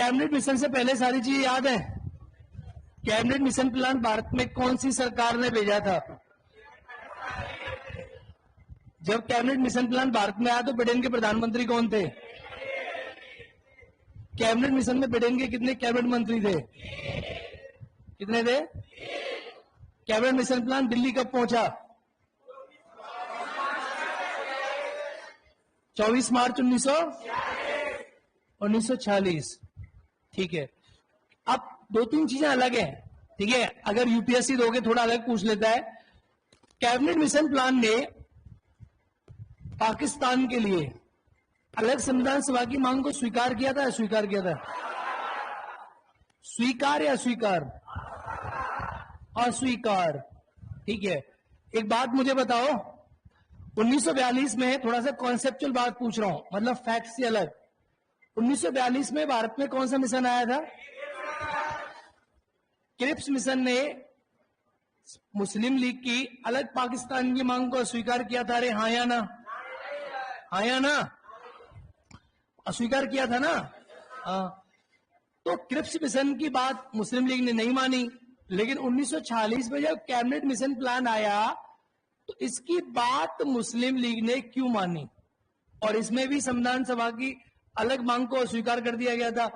Cabinet mission से पहले सारी चीजें याद है? कैबिनेट मिशन प्लान भारत में कौन सी सरकार ने भेजा था? जब कैबिनेट मिशन प्लान भारत में आया तो ब्रिटेन के प्रधानमंत्री कौन थे? कैबिनेट मिशन में ब्रिटेन के कितने कैबिनेट मंत्री थे? कितने थे? कैबिनेट मिशन प्लान दिल्ली कब पहुंचा? 24 मार्च 1946। ठीक है। अब दो तीन चीजें अलग हैं, ठीक है, अगर यूपीएससी दोगे थोड़ा अलग पूछ लेता है। कैबिनेट मिशन प्लान ने पाकिस्तान के लिए अलग संविधान सभा की मांग को स्वीकार किया था, अस्वीकार किया था? स्वीकार या अस्वीकार? अस्वीकार। ठीक है। एक बात मुझे बताओ, 1942 में, थोड़ा सा कॉन्सेप्चुअल बात पूछ रहा हूं, मतलब फैक्ट से अलग, 1942 में भारत में कौन सा मिशन आया था? क्रिप्स मिशन ने मुस्लिम लीग की अलग पाकिस्तान की मांग को अस्वीकार किया था। अरे हाँ या ना? हाँ या ना? अस्वीकार किया था ना? हाँ। तो क्रिप्स मिशन की बात मुस्लिम लीग ने नहीं मानी, लेकिन 1946 में जब कैबिनेट मिशन प्लान आया तो इसकी बात मुस्लिम लीग ने क्यों मानी? और इसमें भी संविधान सभा की अलग मांग को अस्वीकार कर दिया गया था।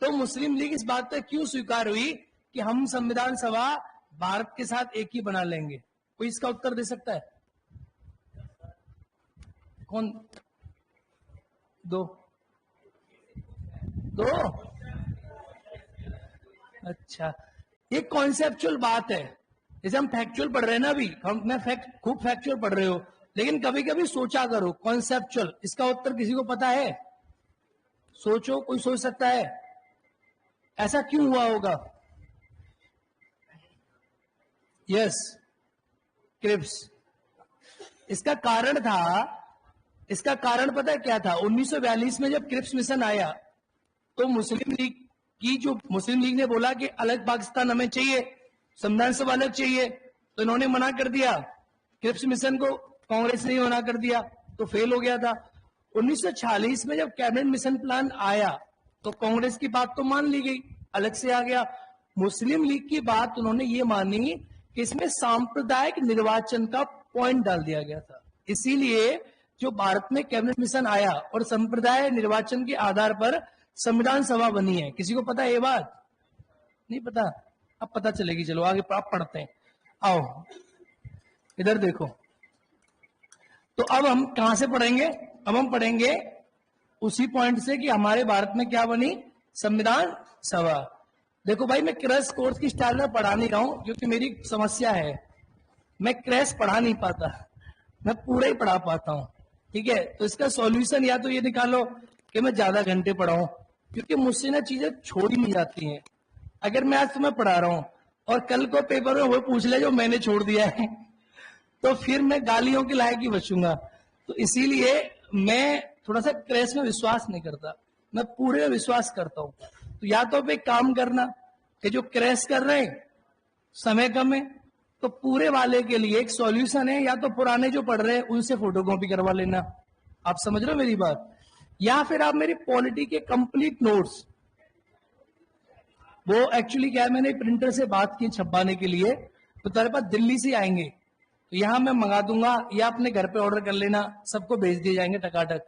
तो मुस्लिम लीग इस बात पर क्यों स्वीकार हुई कि हम संविधान सभा भारत के साथ एक ही बना लेंगे? कोई इसका उत्तर दे सकता है? कौन? दो? अच्छा, ये कॉन्सेप्चुअल बात है। जैसे हम फैक्चुअल पढ़ रहे हैं ना, अभी हम खूब फैक्चुअल पढ़ रहे हो, लेकिन कभी कभी सोचा करो कॉन्सेप्चुअल। इसका उत्तर किसी को पता है? सोचो, कोई सोच सकता है ऐसा क्यों हुआ होगा? Yes, Cripps. इसका कारण पता है क्या था? 1942 में जब क्रिप्स मिशन आया तो मुस्लिम लीग ने बोला कि अलग पाकिस्तान हमें चाहिए, संविधान सभा अलग चाहिए, तो इन्होंने मना कर दिया क्रिप्स मिशन को। कांग्रेस ने मना कर दिया तो फेल हो गया था। 1946 में जब कैबिनेट मिशन प्लान आया तो कांग्रेस की बात तो मान ली गई, अलग से आ गया। मुस्लिम लीग की बात उन्होंने ये मानी कि इसमें सांप्रदायिक निर्वाचन का पॉइंट डाल दिया गया था। इसीलिए जो भारत में कैबिनेट मिशन आया और संप्रदाय निर्वाचन के आधार पर संविधान सभा बनी है। किसी को पता है ये बात? नहीं पता? अब पता चलेगी। चलो आगे आप पढ़ते हैं। आओ इधर देखो। तो अब हम कहां से पढ़ेंगे? अब हम पढ़ेंगे उसी पॉइंट से कि हमारे भारत में क्या बनी? संविधान सभा। देखो भाई, मैं क्रैश कोर्स की स्टाइल में पढ़ा नहीं रहा हूं, क्योंकि मेरी समस्या है, मैं क्रैश पढ़ा नहीं पाता, मैं पूरा ही पढ़ा पाता हूं। ठीक है, तो इसका सॉल्यूशन या तो ये निकालो कि मैं ज्यादा घंटे पढ़ाऊं, क्योंकि मुझसे ना चीजें छोड़ी नहीं जाती हैं। अगर मैं आज तुम्हें पढ़ा रहा हूं और कल को पेपर में वो पूछ ले जो मैंने छोड़ दिया है, तो फिर मैं गालियों के लायक ही बचूंगा। तो इसीलिए मैं थोड़ा सा क्रैश में विश्वास नहीं करता, मैं पूरे में विश्वास करता हूं। तो या तो आप एक काम करना कि जो क्रैश कर रहे हैं, समय कम है, तो पूरे वाले के लिए एक सॉल्यूशन है, या तो पुराने जो पढ़ रहे हैं उनसे फोटोकॉपी करवा लेना। आप समझ रहे हो मेरी बात? या फिर आप मेरी पॉलिटी के कंप्लीट नोट्स, वो एक्चुअली क्या है, मैंने प्रिंटर से बात की छपवाने के लिए, तो तेरे पास दिल्ली से आएंगे, तो यहां मैं मंगा दूंगा, या अपने घर पे ऑर्डर कर लेना, सबको भेज दिए जाएंगे टकाटक।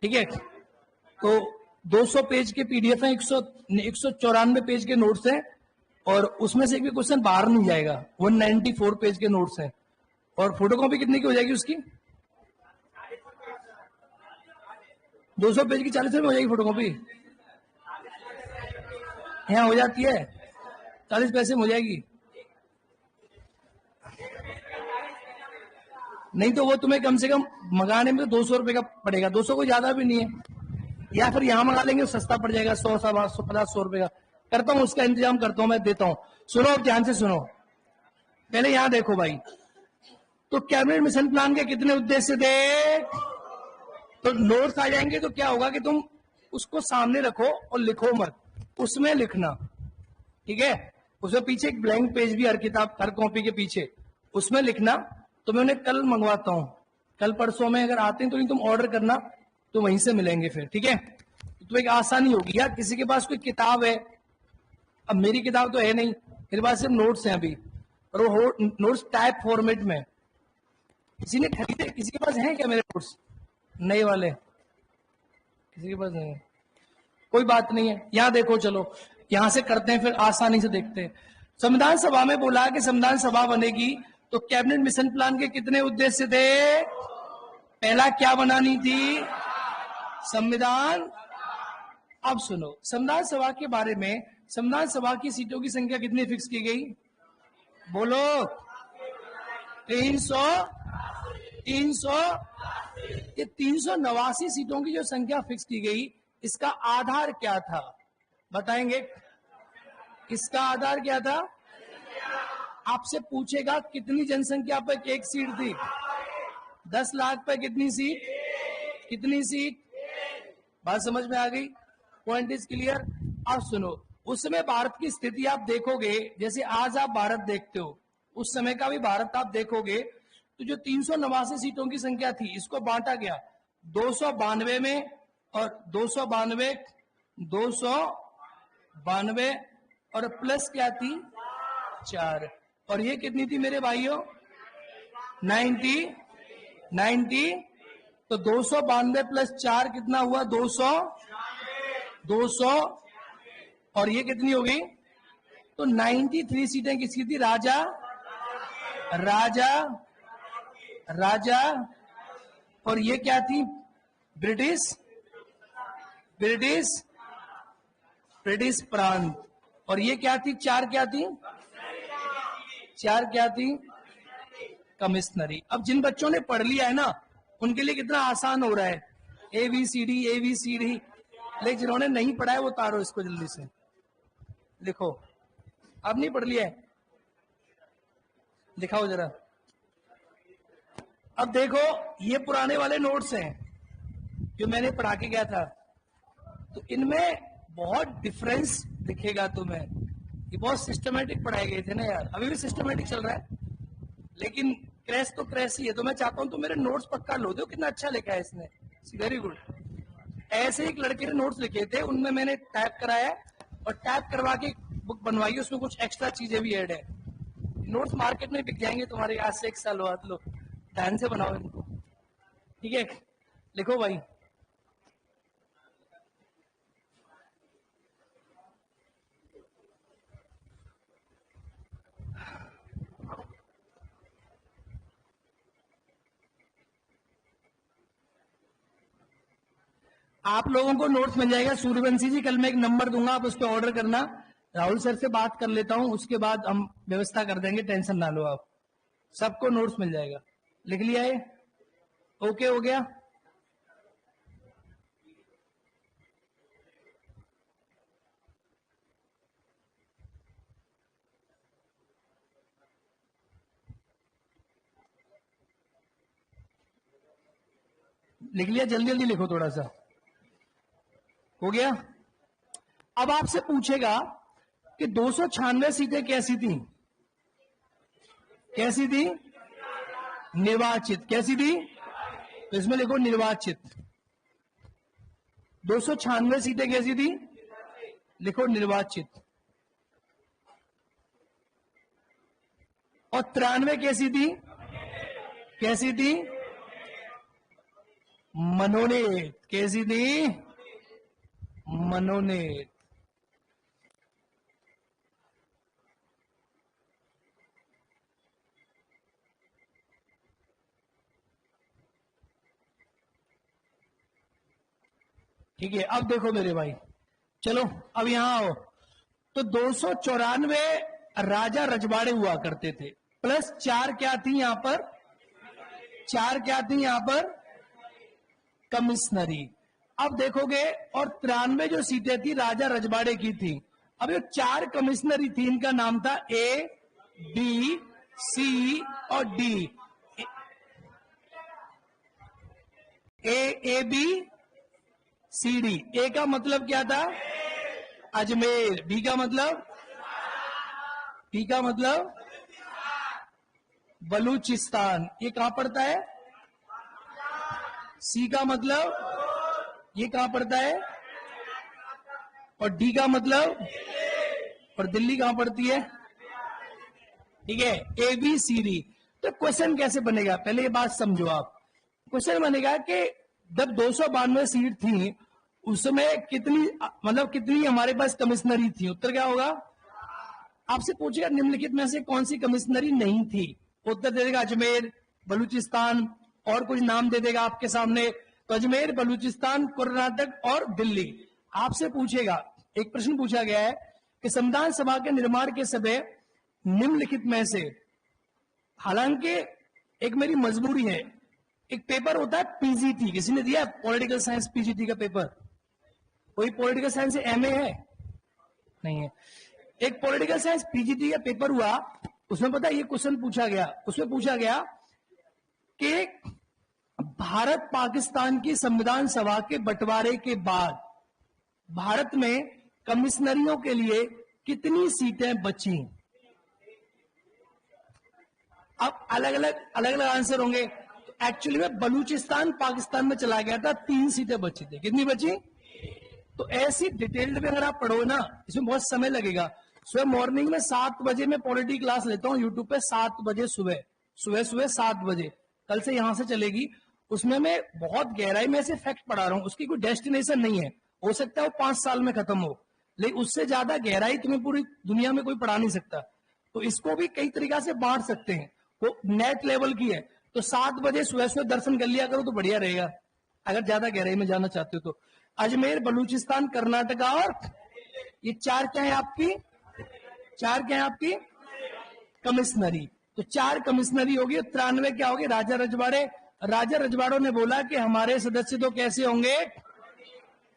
ठीक है, तो 200 पेज के पीडीएफ है, 194 पेज के नोट्स हैं, और उसमें से एक भी क्वेश्चन बाहर नहीं जाएगा। 194 पेज के नोट्स हैं। और फोटोकॉपी कितने की हो जाएगी उसकी? 200 पेज की 40 रुपए हो जाएगी फोटोकॉपी। यहाँ हो जाती है 40 पैसे में हो जाएगी। नहीं तो वो तुम्हें कम से कम मंगाने में तो 200 रुपए का पड़ेगा, 200 को ज्यादा भी नहीं है। या फिर यहाँ मंगा लेंगे, सस्ता पड़ जाएगा, 100, 150, 100 रुपए का। करता हूँ, उसका इंतजाम करता हूँ, मैं देता हूँ। सुनो, ध्यान से सुनो, पहले यहाँ देखो भाई। तो कैबिनेट मिशन प्लान के कितने उद्देश्य थे? तो नोट्स आ जाएंगे तो क्या होगा कि तुम उसको सामने रखो और लिखो मत, उसमें लिखना। ठीक है, उसमें पीछे एक ब्लैंक पेज भी हर किताब, हर कॉपी के पीछे, उसमें लिखना। तो मैं उन्हें कल मंगवाता हूं, कल परसों में अगर आते हैं तो नहीं, तुम ऑर्डर करना, तो वहीं से मिलेंगे फिर। ठीक है, तो एक आसानी होगी यार, किसी के पास कोई किताब है, अब मेरी किताब तो है नहीं, मेरे पास सिर्फ नोट्स हैं अभी, और वो नोट्स टाइप फॉर्मेट में, किसी ने खरीदे, किसी के पास है क्या मेरे नोट्स नए वाले? किसी के पास नहीं है, कोई बात नहीं है। यहां देखो, चलो यहां से करते हैं, फिर आसानी से देखते हैं। संविधान सभा में बोला कि संविधान सभा बनेगी तो कैबिनेट मिशन प्लान के कितने उद्देश्य थे? पहला क्या बनानी थी? संविधान। अब सुनो, संविधान सभा के बारे में, संविधान सभा की सीटों की संख्या कितनी फिक्स की गई? बोलो। 300। ये 389 सीटों की जो संख्या फिक्स की गई, इसका आधार क्या था? बताएंगे? इसका आधार क्या था? आपसे पूछेगा कितनी जनसंख्या पर एक सीट थी? 10 लाख पर कितनी सीट? कितनी सीट? बात समझ में आ गई? Point is clear. अब सुनो, उस समय भारत की स्थिति आप देखोगे, जैसे आज आप भारत देखते हो, उस समय का भी भारत आप देखोगे, तो जो 389 सीटों की संख्या थी, इसको बांटा गया 292 में, और 292 और प्लस क्या थी? 4। और ये कितनी थी मेरे भाइयों? 90। तो 292 प्लस 4 कितना हुआ? 200। और ये कितनी हो गई? तो 93 सीटें किसकी थी? राजा। और ये क्या थी? ब्रिटिश प्रांत। और ये क्या थी? 4 क्या थी? 4 क्या थी? कमिश्नरी। अब जिन बच्चों ने पढ़ लिया है ना, उनके लिए कितना आसान हो रहा है, ABCD। लेकिन जिन्होंने नहीं पढ़ा है वो उतारो इसको जल्दी से, लिखो। अब नहीं पढ़ लिया है, दिखाओ जरा। अब देखो, ये पुराने वाले नोट्स हैं जो मैंने पढ़ा के गया था, तो इनमें बहुत डिफरेंस दिखेगा तुम्हें। ये बहुत सिस्टमेटिक पढ़ाए गए थे ना यार, अभी भी सिस्टमेटिक चल रहा है, लेकिन क्रैश तो क्रैश ही है। तो मैं चाहता हूं तुम मेरे नोट्स पक्का लो दो, कितना अच्छा लिखा है इसने, वेरी गुड। ऐसे एक लड़के ने नोट्स लिखे थे, उनमें मैंने टाइप कराया, और टाइप करवा के बुक बनवाई, उसमें कुछ एक्स्ट्रा चीजें भी ऐड है। नोट्स मार्केट में बिक जाएंगे तुम्हारे, आज से 1 साल बाद। लो, ध्यान से बनाओ इनको, ठीक है? लिखो भाई। आप लोगों को नोट्स मिल जाएगा। सूर्यवंशी जी, कल मैं एक नंबर दूंगा, आप उस पर ऑर्डर करना। राहुल सर से बात कर लेता हूं, उसके बाद हम व्यवस्था कर देंगे, टेंशन ना लो आप। सबको नोट्स मिल जाएगा। लिख लिया है? ओके हो गया? लिख लिया? जल्दी जल्दी लिखो, थोड़ा सा हो गया। अब आपसे पूछेगा कि 296 सीटें कैसी थी? कैसी थी? निर्वाचित। कैसी थी? तो इसमें लिखो निर्वाचित। 296 सीटें कैसी थी? लिखो निर्वाचित। और 93 कैसी थी? कैसी थी? मनोनीत। कैसी थी? मनोनीत। ठीक है, अब देखो मेरे भाई, चलो अब यहां आओ। तो 294 राजा रजवाड़े हुआ करते थे, प्लस 4 क्या थी यहां पर? 4 क्या थी यहां पर? कमिश्नरी। अब देखोगे, और 93 जो सीटें थी राजा रजवाड़े की थी। अब ये 4 कमिश्नरी थी, इनका नाम था A, B, C और D। A B C D। A का मतलब क्या था? अजमेर। B का मतलब? B का मतलब बलूचिस्तान। ये कहां पड़ता है? C का मतलब? ये कहां पड़ता है? और डी का मतलब, और दिल्ली कहां पड़ती है? ठीक है, ए बी सी डी। तो क्वेश्चन कैसे बनेगा, पहले ये बात समझो आप। क्वेश्चन बनेगा कि जब 292 सीट थी उसमें कितनी, मतलब कितनी हमारे पास कमिश्नरी थी? उत्तर क्या होगा? आपसे पूछेगा निम्नलिखित में से कौन सी कमिश्नरी नहीं थी, उत्तर दे देगा अजमेर, बलूचिस्तान, और कुछ नाम दे देगा आपके सामने। तो अजमेर, बलूचिस्तान, कर्नाटक और दिल्ली। आपसे पूछेगा, एक प्रश्न पूछा गया है कि संविधान सभा के निर्माण के समय निम्नलिखित में से, हालांकि एक मेरी मजबूरी है, एक पेपर होता है पीजीटी, किसी ने दिया पॉलिटिकल साइंस पीजीटी का पेपर? कोई पॉलिटिकल साइंस से एमए है? नहीं है। एक पॉलिटिकल साइंस पीजीटी का पेपर हुआ, उसमें पता है ये क्वेश्चन पूछा गया, उसमें पूछा गया कि भारत पाकिस्तान की संविधान सभा के बंटवारे के बाद भारत में कमिश्नरियों के लिए कितनी सीटें बची? अब अलग अलग आंसर होंगे। एक्चुअली में बलूचिस्तान पाकिस्तान में चला गया था, 3 सीटें बची थी। कितनी बची? तो ऐसी डिटेल्ड में अगर आप पढ़ो ना, इसमें बहुत समय लगेगा। सुबह मॉर्निंग में 7 बजे मैं पॉलिटी क्लास लेता हूँ यूट्यूब पे, 7 बजे सुबह 7 बजे, कल से यहां से चलेगी। उसमें मैं बहुत गहराई में से फैक्ट पढ़ा रहा हूँ, उसकी कोई डेस्टिनेशन नहीं है, हो सकता है वो 5 साल में खत्म हो, लेकिन उससे ज्यादा गहराई तुम्हें पूरी दुनिया में कोई पढ़ा नहीं सकता। तो इसको भी कई तरीका से बांट सकते हैं, वो नेट लेवल की है। तो 7 बजे सुबह दर्शन कर लिया करो तो बढ़िया रहेगा, अगर ज्यादा गहराई में जाना चाहते हो तो। अजमेर, बलूचिस्तान, कर्नाटका और ये 4 क्या है आपकी? 4 क्या है आपकी? कमिश्नरी। तो 4 कमिश्नरी होगी। 93 क्या होगी? राजा रजवाड़े। राजा रजवाड़ों ने बोला कि हमारे सदस्य तो कैसे होंगे?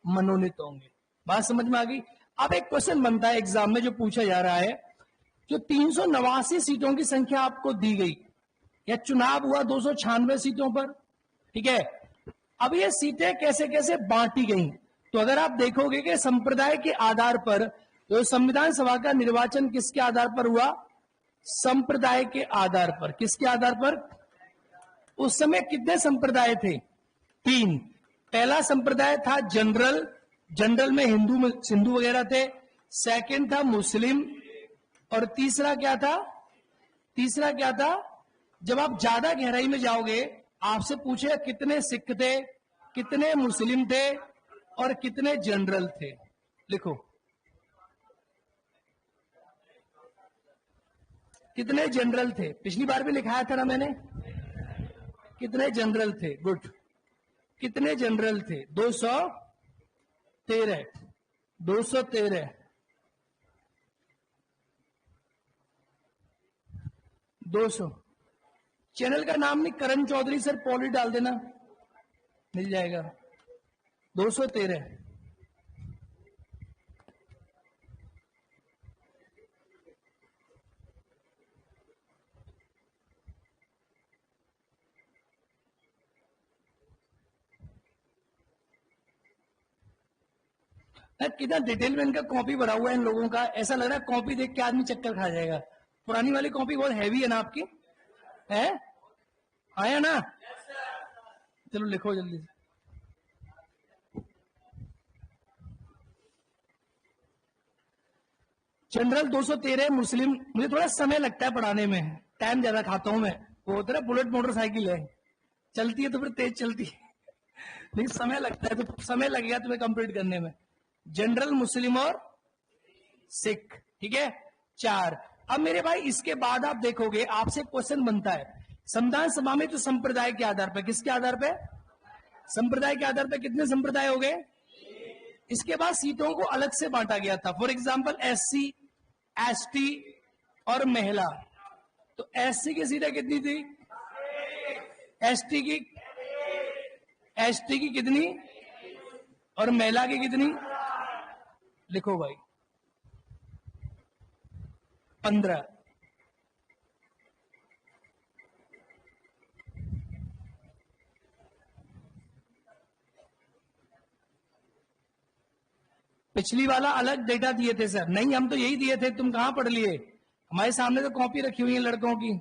मनोनीत होंगे। बात समझ में आ गई? अब एक क्वेश्चन बनता है एग्जाम में जो पूछा जा रहा है, जो 389 सीटों की संख्या आपको दी गई, या चुनाव हुआ 296 सीटों पर, ठीक है, अब ये सीटें कैसे कैसे बांटी गई? तो अगर आप देखोगे कि संप्रदाय के आधार पर, तो संविधान सभा का निर्वाचन किसके आधार पर हुआ? संप्रदाय के आधार पर। किसके आधार पर? उस समय कितने संप्रदाय थे? 3। पहला संप्रदाय था जनरल, जनरल में हिंदू सिंधु वगैरह थे। सेकंड था मुस्लिम, और तीसरा क्या था? तीसरा क्या था? जब आप ज्यादा गहराई में जाओगे, आपसे पूछे कितने सिख थे, कितने मुस्लिम थे और कितने जनरल थे। लिखो, कितने जनरल थे? पिछली बार भी लिखाया था ना मैंने, कितने जनरल थे? गुड। कितने जनरल थे? 213। 213। 200। चैनल का नाम नहीं, करण चौधरी सर पॉली डाल देना, मिल जाएगा। 213। कितना डिटेल में इनका कॉपी भरा हुआ है इन लोगों का, ऐसा लग रहा है कॉपी देख के आदमी चक्कर खा जाएगा। पुरानी वाली कॉपी बहुत हैवी है ना आपकी, है? आया ना? चलो लिखो जल्दी से। जनरल 213, मुस्लिम, मुझे थोड़ा समय लगता है पढ़ाने में, टाइम ज्यादा खाता हूं मैं। वो होता है बुलेट मोटरसाइकिल है, चलती है तो फिर तेज चलती है, लेकिन समय लगता है, तो समय लगेगा तुम्हें कंप्लीट करने में। जनरल, मुस्लिम और सिख, ठीक है, 4। अब मेरे भाई इसके बाद आप देखोगे, आपसे क्वेश्चन बनता है, संविधान सभा में तो संप्रदाय के आधार पर, किसके आधार पर? संप्रदाय के आधार पर कितने संप्रदाय हो गए? इसके बाद सीटों को अलग से बांटा गया था। फॉर एग्जाम्पल एससी, एसटी और महिला। तो एससी की सीटें कितनी थी? एसटी की कितनी? और महिला की कितनी? लिखो भाई, 15। पिछली वाला अलग डेटा दिए थे सर? नहीं, हम तो यही दिए थे, तुम कहां पढ़ लिए? हमारे सामने तो कॉपी रखी हुई है लड़कों की।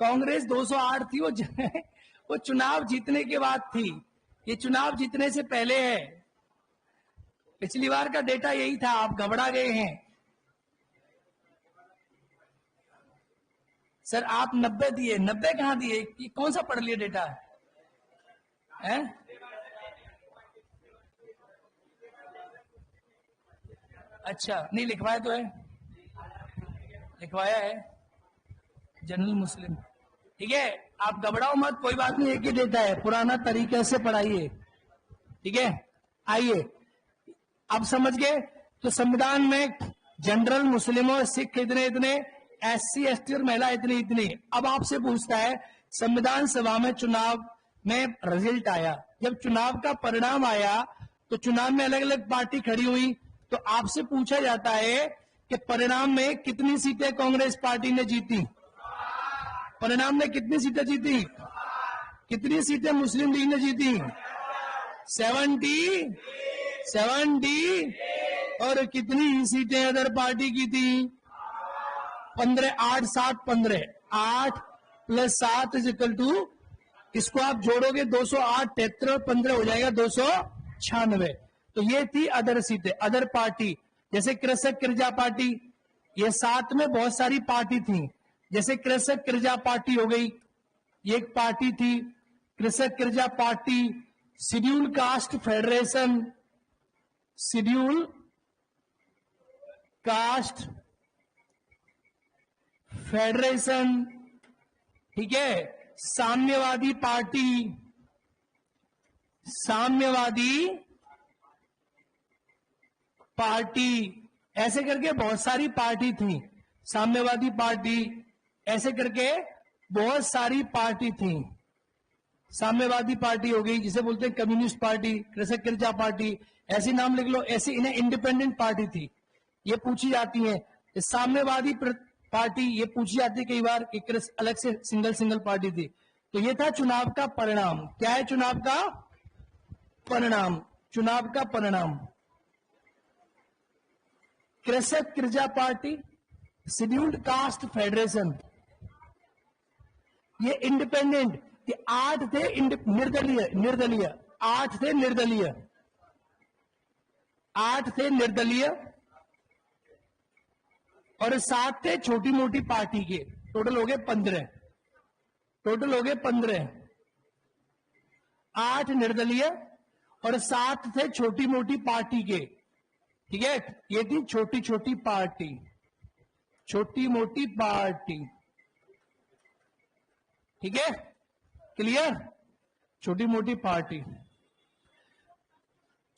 कांग्रेस 208 थी, वो चुनाव जीतने के बाद थी, ये चुनाव जीतने से पहले है। पिछली बार का डेटा यही था, आप घबरा गए हैं। सर आप 90 दिए, 90 कहां दिए? कौन सा पढ़ लिया डेटा है? अच्छा, नहीं लिखवाया तो है, लिखवाया है जनरल मुस्लिम। ठीक है, आप घबराओ मत, कोई बात नहीं, एक ही डेटा है, पुराना तरीके से पढ़ाइए। ठीक है, आइए अब समझ गए। तो संविधान में जनरल मुस्लिम और सिख इतने इतने, SC ST और महिला इतनी इतनी। अब आपसे पूछता है, संविधान सभा में चुनाव में रिजल्ट आया, जब चुनाव का परिणाम आया तो चुनाव में अलग अलग पार्टी खड़ी हुई, तो आपसे पूछा जाता है कि परिणाम में कितनी सीटें कांग्रेस पार्टी ने जीती, परिणाम में कितनी सीटें जीती, कितनी सीटें मुस्लिम लीग ने जीती? 70 और कितनी सीटें अदर पार्टी की थी? 15, 8, 7, 15, 8 + 7 = इसको आप जोड़ोगे 208, 73 और 15 हो जाएगा 296। तो ये थी अदर सीटें, अदर पार्टी। जैसे कृषक किरजा पार्टी, ये साथ में बहुत सारी पार्टी थी। जैसे कृषक किरजा पार्टी हो गई, ये एक पार्टी थी Krishak Praja party. Schedule caste federation, schedule caste federation, ठीक है। साम्यवादी पार्टी, साम्यवादी पार्टी, ऐसे करके बहुत सारी पार्टी थी। साम्यवादी पार्टी, ऐसे करके बहुत सारी पार्टी थी। साम्यवादी पार्टी हो गई, जिसे बोलते हैं कम्युनिस्ट पार्टी, कृषक किरजा पार्टी, ऐसे नाम लिख लो। ऐसे इन्हें इंडिपेंडेंट पार्टी थी, ये पूछी जाती है। साम्यवादी पार्टी ये पूछी जाती है कई बार कि अलग से सिंगल पार्टी थी। तो ये था चुनाव का परिणाम। क्या है चुनाव का परिणाम? चुनाव का परिणाम, कृषक Praja party, scheduled caste federation, ये इंडिपेंडेंट, ये 8 थे निर्दलीय, 8 थे निर्दलीय, 8 थे निर्दलीय और 7 थे छोटी मोटी पार्टी के। टोटल हो गए 15, टोटल हो गए 15। 8 निर्दलीय और 7 थे छोटी मोटी पार्टी के। ठीक है, ये थी छोटी छोटी पार्टी, छोटी मोटी पार्टी। ठीक है, क्लियर? छोटी मोटी पार्टी।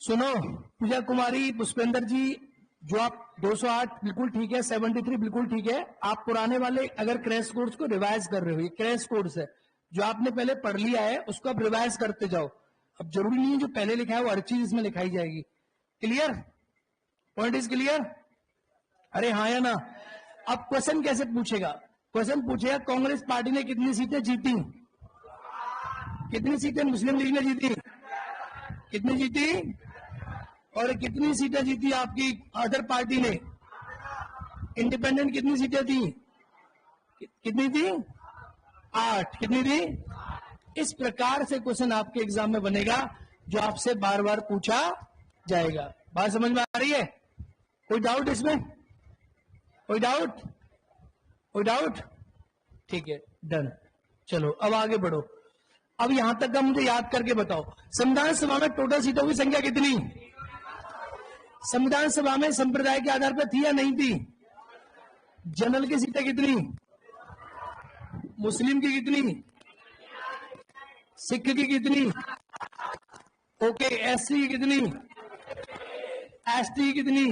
सुनो, पूजा कुमारी, पुष्पेंद्र जी, जो आप 208 बिल्कुल ठीक है, 73 बिल्कुल ठीक है। आप पुराने वाले अगर क्रैश कोर्स को रिवाइज कर रहे हो, ये क्रैश कोर्स है, जो आपने पहले पढ़ लिया है उसको आप रिवाइज करते जाओ। अब जरूरी नहीं है जो पहले लिखा है वो हर चीज इसमें लिखाई जाएगी। क्लियर? Point is clear? अरे हाँ या ना? अब क्वेश्चन कैसे पूछेगा? क्वेश्चन पूछेगा कांग्रेस पार्टी ने कितनी सीटें जीती, कितनी सीटें मुस्लिम लीग ने जीती, कितनी जीती, और कितनी सीटें जीती आपकी अदर पार्टी ने, इंडिपेंडेंट कितनी सीटें थी, कितनी थी? 8। कितनी थी? इस प्रकार से क्वेश्चन आपके एग्जाम में बनेगा, जो आपसे बार बार पूछा जाएगा। बात समझ में आ रही है? कोई डाउट इसमें? कोई डाउट? कोई डाउट? ठीक है, डन। चलो अब आगे बढ़ो। अब यहां तक का मुझे याद करके बताओ, संविधान सभा में टोटल सीटों की संख्या कितनी? संविधान सभा में संप्रदाय के आधार पर थी या नहीं थी? जनरल की सीटें कितनी? मुस्लिम की कितनी? सिख की कितनी? ओके, SC की कितनी? ST की कितनी?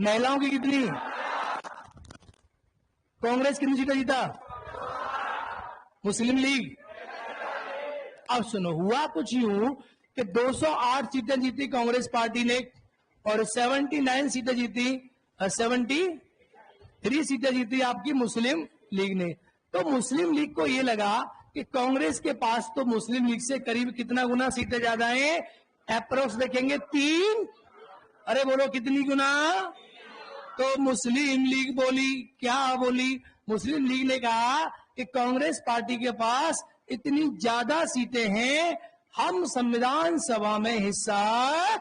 महिलाओं की कितनी? कांग्रेस कितनी सीटें जीता? मुस्लिम लीग? अब सुनो, हुआ कुछ यूं कि 208 सीटें जीती कांग्रेस पार्टी ने और 79 सीटें जीती, 73 सीटें जीती आपकी मुस्लिम लीग ने। तो मुस्लिम लीग को यह लगा कि कांग्रेस के पास तो मुस्लिम लीग से करीब कितना गुना सीटें ज्यादा हैं? अप्रोक्स देखेंगे 3। अरे बोलो कितनी गुना? तो मुस्लिम लीग बोली, क्या बोली? मुस्लिम लीग ने कहा कि कांग्रेस पार्टी के पास इतनी ज्यादा सीटें हैं, हम संविधान सभा में हिस्सा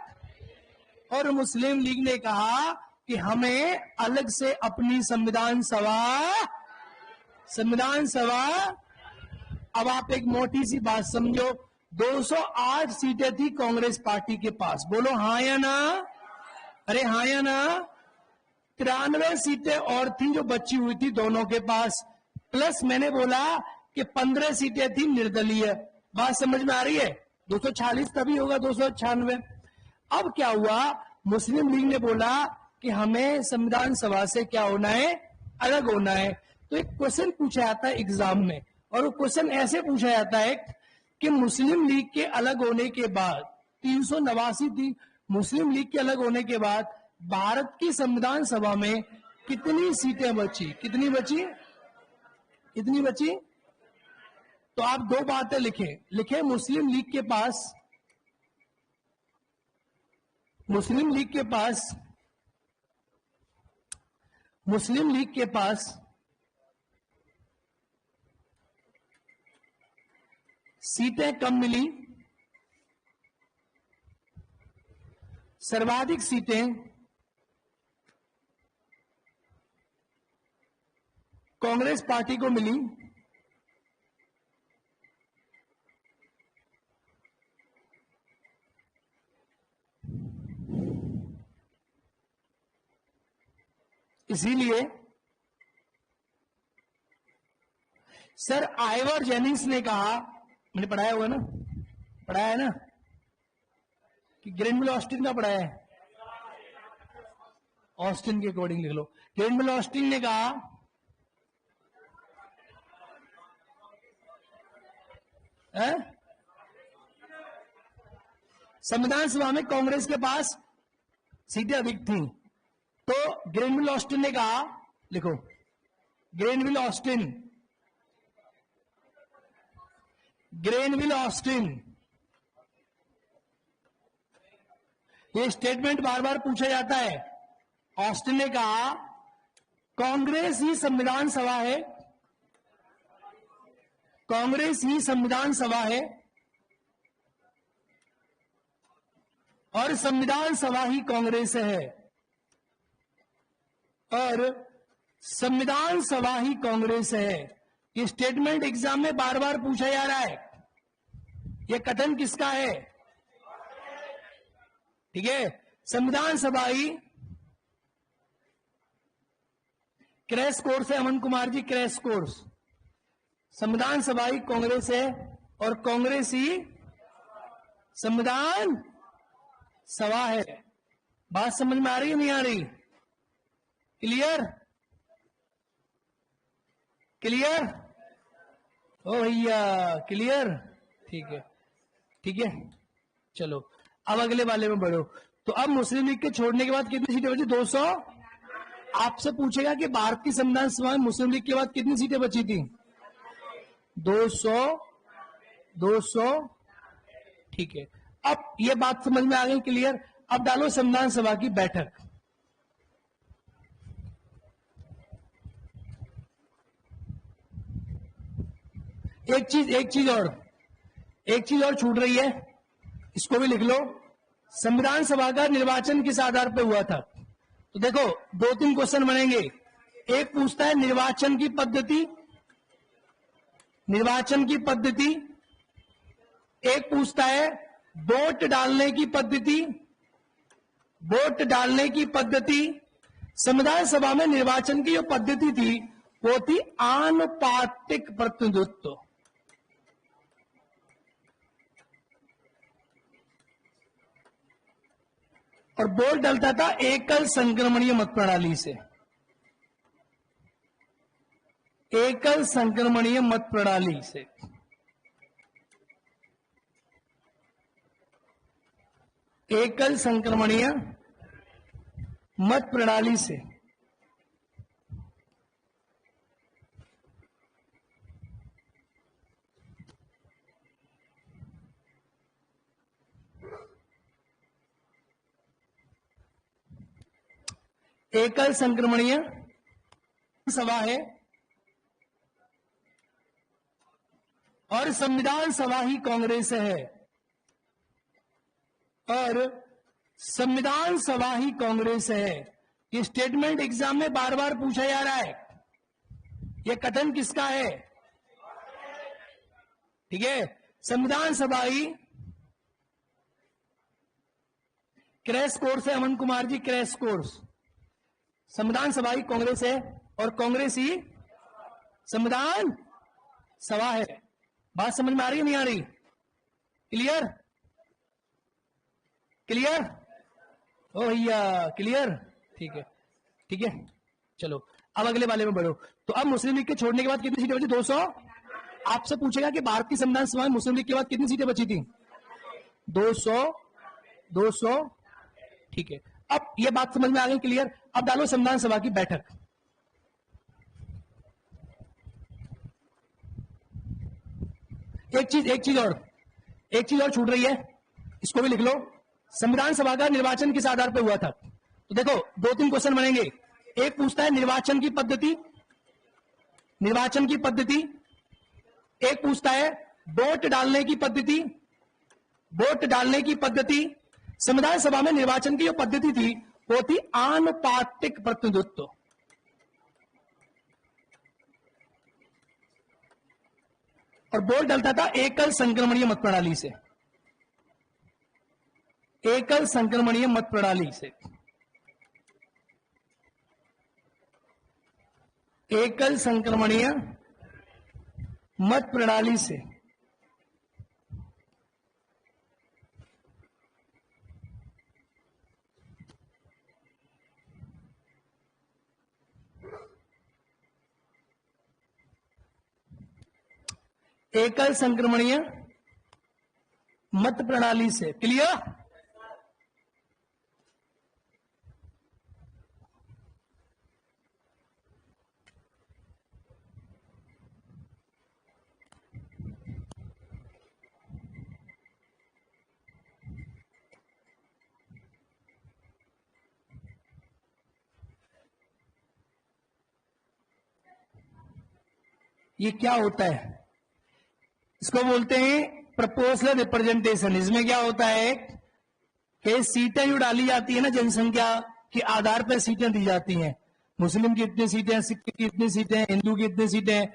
और मुस्लिम लीग ने कहा कि हमें अलग से अपनी संविधान सभा। अब आप एक मोटी सी बात समझो, 208 सीटें थी कांग्रेस पार्टी के पास, बोलो हाँ या ना? अरे हाँ या ना? 93 सीटें और थी जो बची हुई थी दोनों के पास, प्लस मैंने बोला कि 15 सीटें थी निर्दलीय। बात समझ में आ रही है? 246 तभी होगा 296। अब क्या हुआ, मुस्लिम लीग ने बोला कि हमें संविधान सभा से क्या होना है, अलग होना है। तो एक क्वेश्चन पूछा जाता है एग्जाम में, और वो क्वेश्चन ऐसे पूछा जाता है कि मुस्लिम लीग के अलग होने के बाद 389 थी, मुस्लिम लीग के अलग होने के बाद भारत की संविधान सभा में कितनी सीटें बची? कितनी बची? तो आप दो बातें लिखे मुस्लिम लीग के पास सीटें कम मिली, सर्वाधिक सीटें कांग्रेस पार्टी को मिली। इसीलिए सर आइवर जेनिंग्स ने कहा, मैंने पढ़ाया होगा ना, पढ़ाया है ना, कि ग्रेनविल ऑस्टिन का पढ़ाया है, ऑस्टिन के अकॉर्डिंग लिख लो। ग्रेनविल ऑस्टिन ने कहा संविधान सभा में कांग्रेस के पास सीटें अधिक थी, तो ग्रेनविल ऑस्टिन ने कहा, लिखो ग्रेनविल ऑस्टिन, ये स्टेटमेंट बार बार पूछा जाता है। ऑस्टिन ने कहा कांग्रेस ही संविधान सभा है, कांग्रेस ही संविधान सभा है और संविधान सभा ही कांग्रेस है, और संविधान सभा ही कांग्रेस है। ये स्टेटमेंट एग्जाम में बार बार पूछा जा रहा है। ये कथन किसका है? ठीक है, संविधान सभा ही, क्रैश कोर्स है अमन कुमार जी, क्रैश कोर्स, संविधान सभा ही कांग्रेस है और कांग्रेस ही संविधान सभा है। बात समझ में आ रही है नहीं आ रही? क्लियर ओ भैया, क्लियर? ठीक है, चलो अब अगले वाले में बढ़ो। तो अब मुस्लिम लीग के छोड़ने के बाद कितनी सीटें बची? 200। आपसे पूछेगा कि भारत की संविधान सभा में मुस्लिम लीग के बाद कितनी सीटें बची थी? 200। ठीक है, अब ये बात समझ में आ गई, क्लियर? अब डालो संविधान सभा की बैठक। एक चीज और छूट रही है, इसको भी लिख लो। संविधान सभा का निर्वाचन किस आधार पर हुआ था? तो देखो 2-3 क्वेश्चन बनेंगे। एक पूछता है निर्वाचन की पद्धति, एक पूछता है वोट डालने की पद्धति। संविधान सभा में निर्वाचन की जो पद्धति थी वो थी आनुपातिक प्रतिनिधित्व, और वोट डलता था एकल संक्रमणीय मत प्रणाली से। एकल संक्रमणीय मत प्रणाली से। एकल संक्रमणीय मत प्रणाली से। एकल संक्रमणीय सभा है और संविधान सभा ही कांग्रेस है, और संविधान सभा ही कांग्रेस है। ये स्टेटमेंट एग्जाम में बार बार पूछा जा रहा है। ये कथन किसका है? ठीक है, संविधान सभा ही क्रैश कोर्स है। Aman Kumar ji, crash course. संविधान सभा ही कांग्रेस है और कांग्रेस ही संविधान सभा है। बात समझ में आ रही है नहीं आ रही? क्लियर? क्लियर? ओ भैया क्लियर? ठीक है, ठीक है, चलो अब अगले वाले में बढ़ो। तो अब मुस्लिम लीग के छोड़ने के बाद कितनी सीटें बची? 200। आपसे पूछेगा कि भारत की संविधान सभा में मुस्लिम लीग के बाद कितनी सीटें बची थी? 200, 200। ठीक है, अब ये बात समझ में आ गई? क्लियर? अब डालो संविधान सभा की बैठक। एक चीज और छूट रही है, इसको भी लिख लो। संविधान सभा का निर्वाचन किस आधार पर हुआ था? तो देखो 2-3 क्वेश्चन बनेंगे। एक पूछता है निर्वाचन की पद्धति, एक पूछता है वोट डालने की पद्धति। संविधान सभा में निर्वाचन की जो पद्धति थी वो थी आनुपातिक प्रतिनिधित्व। और वोट डलता था एकल संक्रमणीय मत प्रणाली से। एकल संक्रमणीय मत प्रणाली से। एकल संक्रमणीय मत प्रणाली से। एकल संक्रमणीय मत प्रणाली से। क्लियर? ये क्या होता है? इसको बोलते हैं प्रोपोर्शनल रिप्रेजेंटेशन। इसमें क्या होता है कि सीटें जो डाली जाती है ना, जनसंख्या के आधार पर सीटें दी जाती हैं। मुस्लिम की इतनी सीटें, सिख की इतनी सीटें, हिंदू की इतनी सीटें,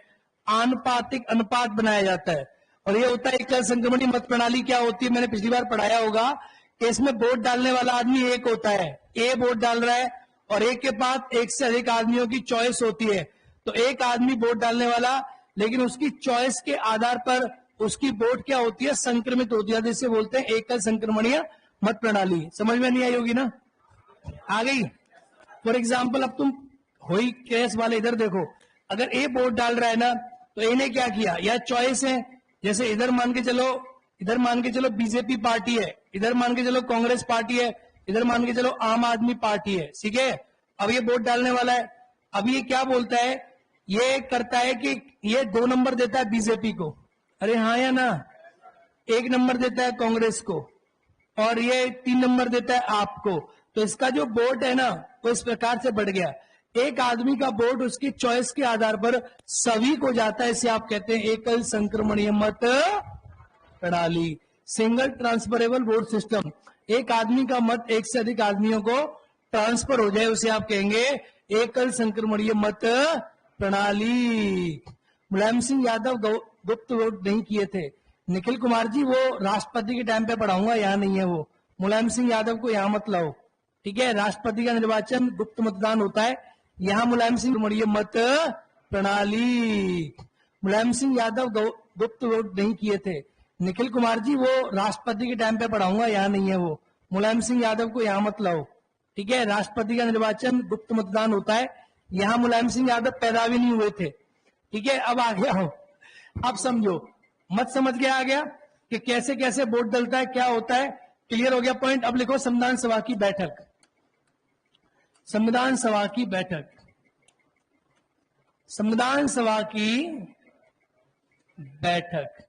आनुपातिक अनुपात बनाया जाता है। और ये होता है एकल संक्रमणीय मत प्रणाली। क्या होती है, मैंने पिछली बार पढ़ाया होगा कि इसमें वोट डालने वाला आदमी एक होता है, ए वोट डाल रहा है और एक के पास एक से अधिक आदमियों की चॉइस होती है। तो एक आदमी वोट डालने वाला, लेकिन उसकी चॉइस के आधार पर उसकी वोट क्या होती है? संक्रमित होती है, जिसे बोलते हैं एकल संक्रमणीय मत प्रणाली। समझ में नहीं आई होगी ना? आ गई? फॉर एग्जाम्पल अब तुम हुई केस वाले इधर देखो, अगर ए वोट डाल रहा है ना, तो ए ने क्या किया? यह चॉइस है। जैसे इधर मान के चलो बीजेपी पार्टी है, इधर मान के चलो कांग्रेस पार्टी है, इधर मान के चलो आम आदमी पार्टी है। ठीक है, अब ये वोट डालने वाला है। अब ये क्या बोलता है? ये करता है कि ये 2 नंबर देता है बीजेपी को, अरे हाँ या ना, 1 नंबर देता है कांग्रेस को, और ये 3 नंबर देता है आपको। तो इसका जो वोट है ना, वो इस प्रकार से बढ़ गया। एक आदमी का वोट उसकी चॉइस के आधार पर सभी को जाता है। इसे आप कहते हैं एकल संक्रमणीय मत प्रणाली, सिंगल ट्रांसफरेबल वोट सिस्टम। एक आदमी का मत एक से अधिक आदमियों को ट्रांसफर हो जाए, उसे आप कहेंगे एकल संक्रमणीय मत प्रणाली। मुलायम सिंह यादव गुप्त वोट नहीं किए थे। निखिल कुमार जी, वो राष्ट्रपति के टाइम पे पढ़ाऊंगा, यहाँ नहीं है वो। मुलायम सिंह यादव को यहाँ मत लाओ, ठीक है? राष्ट्रपति का निर्वाचन गुप्त मतदान होता है, यहाँ मुलायम सिंह मत प्रणाली। मुलायम सिंह यादव गुप्त वोट नहीं किए थे। निखिल कुमार जी, वो राष्ट्रपति के टाइम पे पढ़ाऊंगा, यहाँ नहीं है वो। मुलायम सिंह यादव को यहाँ मत लाओ, ठीक है? राष्ट्रपति का निर्वाचन गुप्त मतदान होता है, यहाँ मुलायम सिंह यादव पैदा भी नहीं हुए थे, ठीक है? अब आ गया हो, अब समझो, मत समझ के आ गया कि कैसे कैसे वोट डलता है, क्या होता है? क्लियर हो गया पॉइंट? अब लिखो संविधान सभा की बैठक। संविधान सभा की बैठक, संविधान सभा की बैठक।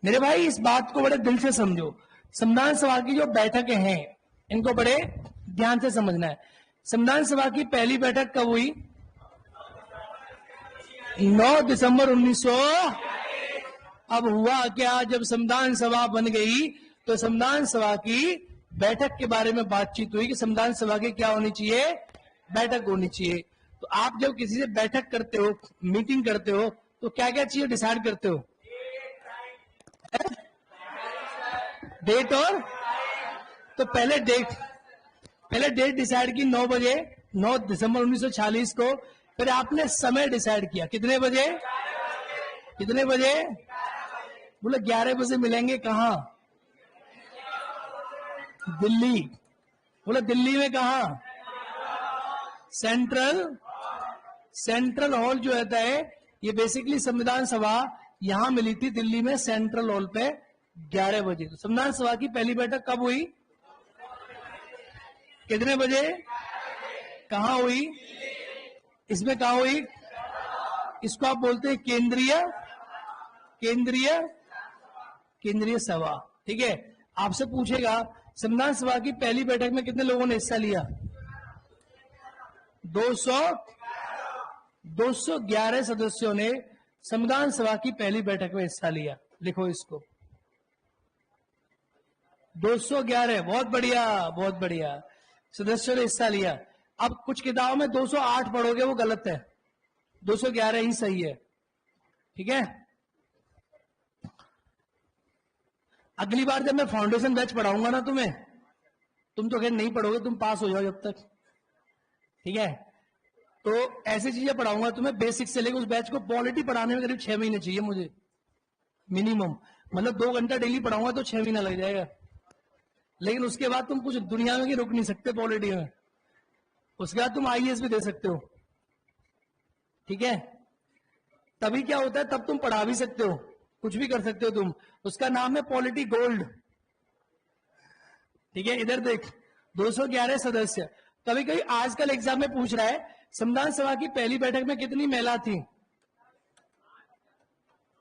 मेरे भाई इस बात को बड़े दिल से समझो। संविधान सभा की जो बैठकें हैं, इनको बड़े ध्यान से समझना है। संविधान सभा की पहली बैठक कब हुई? 9 दिसंबर 1900। अब हुआ क्या, जब संविधान सभा बन गई तो संविधान सभा की बैठक के बारे में बातचीत हुई कि संविधान सभा की क्या होनी चाहिए, बैठक होनी चाहिए। तो आप जब किसी से बैठक करते हो, मीटिंग करते हो, तो क्या क्या चीजें डिसाइड करते हो? डेट और तो पहले डेट डिसाइड की 9 बजे, 9 दिसंबर 1946 को। फिर आपने समय डिसाइड किया, कितने बजे? कितने बजे? बोले 11 बजे मिलेंगे। कहाँ? दिल्ली। बोले दिल्ली में कहा? सेंट्रल हॉल जो रहता है, ये बेसिकली संविधान सभा यहां मिली थी दिल्ली में, सेंट्रल हॉल पे 11 बजे। तो संविधान सभा की पहली बैठक कब हुई? कितने बजे? कहां हुई? इसमें कहां हुई? इसको आप बोलते हैं केंद्रीय सभा। ठीक है, आपसे पूछेगा संविधान सभा की पहली बैठक में कितने लोगों ने हिस्सा लिया? 211 सदस्यों ने संविधान सभा की पहली बैठक में हिस्सा लिया। लिखो इसको, 211। बहुत बढ़िया सदस्यों ने हिस्सा लिया। अब कुछ किताबों में 208 पढ़ोगे, वो गलत है, 211 ही सही है। ठीक है, अगली बार जब मैं फाउंडेशन बैच पढ़ाऊंगा ना तुम्हें, तुम तो खैर नहीं पढ़ोगे, तुम पास हो जाओ जब तक। ठीक है, तो ऐसी चीजें पढ़ाऊंगा तुम्हें बेसिक से लेकर उस बैच को। पॉलिटी पढ़ाने में करीब 6 महीने चाहिए मुझे मिनिमम, मतलब 2 घंटा डेली पढ़ाऊंगा तो 6 महीना लग जाएगा। लेकिन उसके बाद तुम कुछ दुनिया में भी रुक नहीं सकते पॉलिटी में, उसके बाद तुम आईएएस भी दे सकते हो। ठीक है, तभी क्या होता है, तब तुम पढ़ा भी सकते हो, कुछ भी कर सकते हो तुम। उसका नाम है पॉलिटी गोल्ड। ठीक है, इधर देख, 211 सदस्य। कभी कभी आजकल एग्जाम में पूछ रहा है संविधान सभा की पहली बैठक में कितनी महिला थी?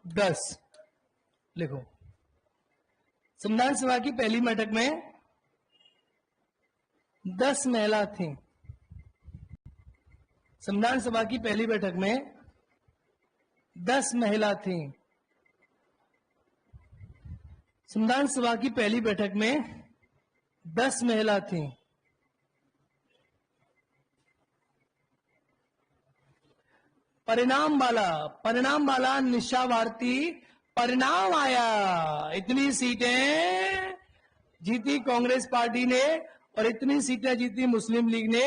10। लिखो, संविधान सभा की पहली बैठक में 10 महिला थी। संविधान सभा की पहली बैठक में 10 महिला थी। संविधान सभा की पहली बैठक में 10 महिला थी। परिणाम वाला निशा भारती परिणाम आया। इतनी सीटें जीती कांग्रेस पार्टी ने और इतनी सीटें जीती मुस्लिम लीग ने।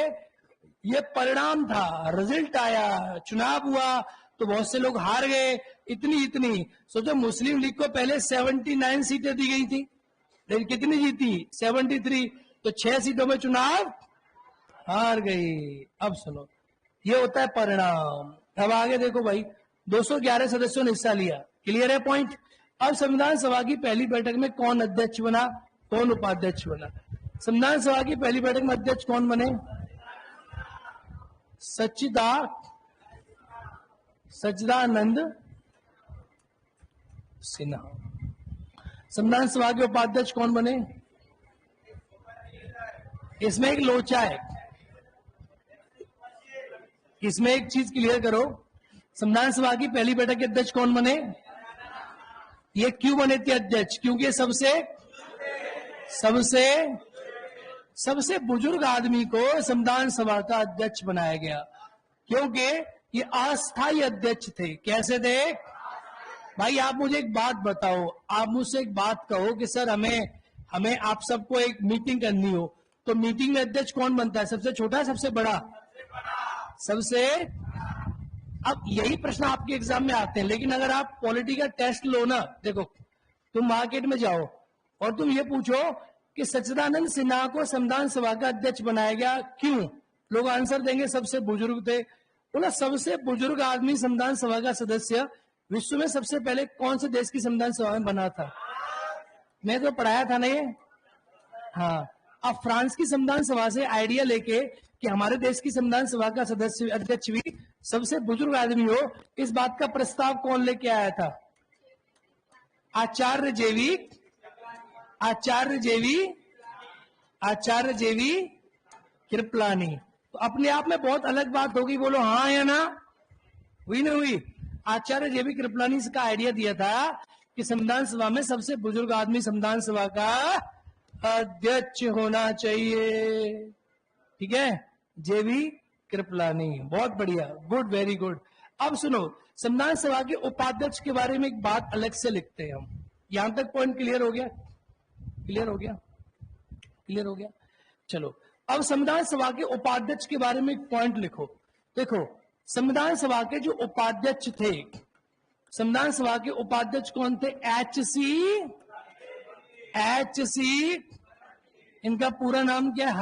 ये परिणाम था, रिजल्ट आया, चुनाव हुआ तो बहुत से लोग हार गए। इतनी सोचो, मुस्लिम लीग को पहले 79 सीटें दी गई थी, लेकिन कितनी जीती? 73। तो 6 सीटों में चुनाव हार गई। अब सुनो, ये होता है परिणाम। अब आगे देखो भाई, 211 सदस्यों ने हिस्सा लिया, क्लियर है पॉइंट। अब संविधान सभा की पहली बैठक में कौन अध्यक्ष बना, कौन उपाध्यक्ष बना? संविधान सभा की पहली बैठक में अध्यक्ष कौन बने? सच्चिदानंद सिन्हा। संविधान सभा के उपाध्यक्ष कौन बने? इसमें एक लोचा है, इसमें एक चीज क्लियर करो, संविधान सभा की पहली बैठक के अध्यक्ष कौन बने? ये क्यों बने थे अध्यक्ष? क्योंकि सबसे बुजुर्ग आदमी को संविधान सभा का अध्यक्ष बनाया गया, क्योंकि ये अस्थायी अध्यक्ष थे। कैसे थे भाई? आप मुझे एक बात बताओ, आप मुझसे एक बात कहो कि सर हमें आप सबको एक मीटिंग करनी हो, तो मीटिंग में अध्यक्ष कौन बनता है? सबसे छोटा, सबसे बड़ा? सबसे। अब यही प्रश्न आपके एग्जाम में आते हैं। लेकिन अगर आप पॉलिटी का टेस्ट लो ना, देखो तुम मार्केट में जाओ और तुम ये पूछो कि सच्चिदानंद सिन्हा को संविधान सभा का अध्यक्ष बनाया गया, क्यों? लोग आंसर देंगे सबसे बुजुर्ग थे। बोला सबसे बुजुर्ग आदमी संविधान सभा का सदस्य विश्व में सबसे पहले कौन से देश की संविधान सभा में बना था? मैं तो पढ़ाया था ना ये। हाँ, अब फ्रांस की संविधान सभा से आइडिया लेके कि हमारे देश की संविधान सभा का सदस्य अध्यक्ष भी सबसे बुजुर्ग आदमी हो, इस बात का प्रस्ताव कौन लेके आया था? आचार्य जेवी कृपलानी। तो अपने आप में बहुत अलग बात होगी, बोलो हाँ या ना? हुई ना हुई? आचार्य जेवी कृपलानी का आइडिया दिया था कि संविधान सभा में सबसे बुजुर्ग आदमी संविधान सभा का अध्यक्ष होना चाहिए। ठीक है, जेबी कृपलानी, बहुत बढ़िया, गुड, वेरी गुड। अब सुनो, संविधान सभा के उपाध्यक्ष के बारे में एक बात अलग से लिखते हैं हम। यहां तक पॉइंट क्लियर हो गया? क्लियर हो गया? क्लियर हो गया? चलो, अब संविधान सभा के उपाध्यक्ष के बारे में एक पॉइंट लिखो। देखो, संविधान सभा के जो उपाध्यक्ष थे, संविधान सभा के उपाध्यक्ष कौन थे? एच सी, इनका पूरा नाम क्या है?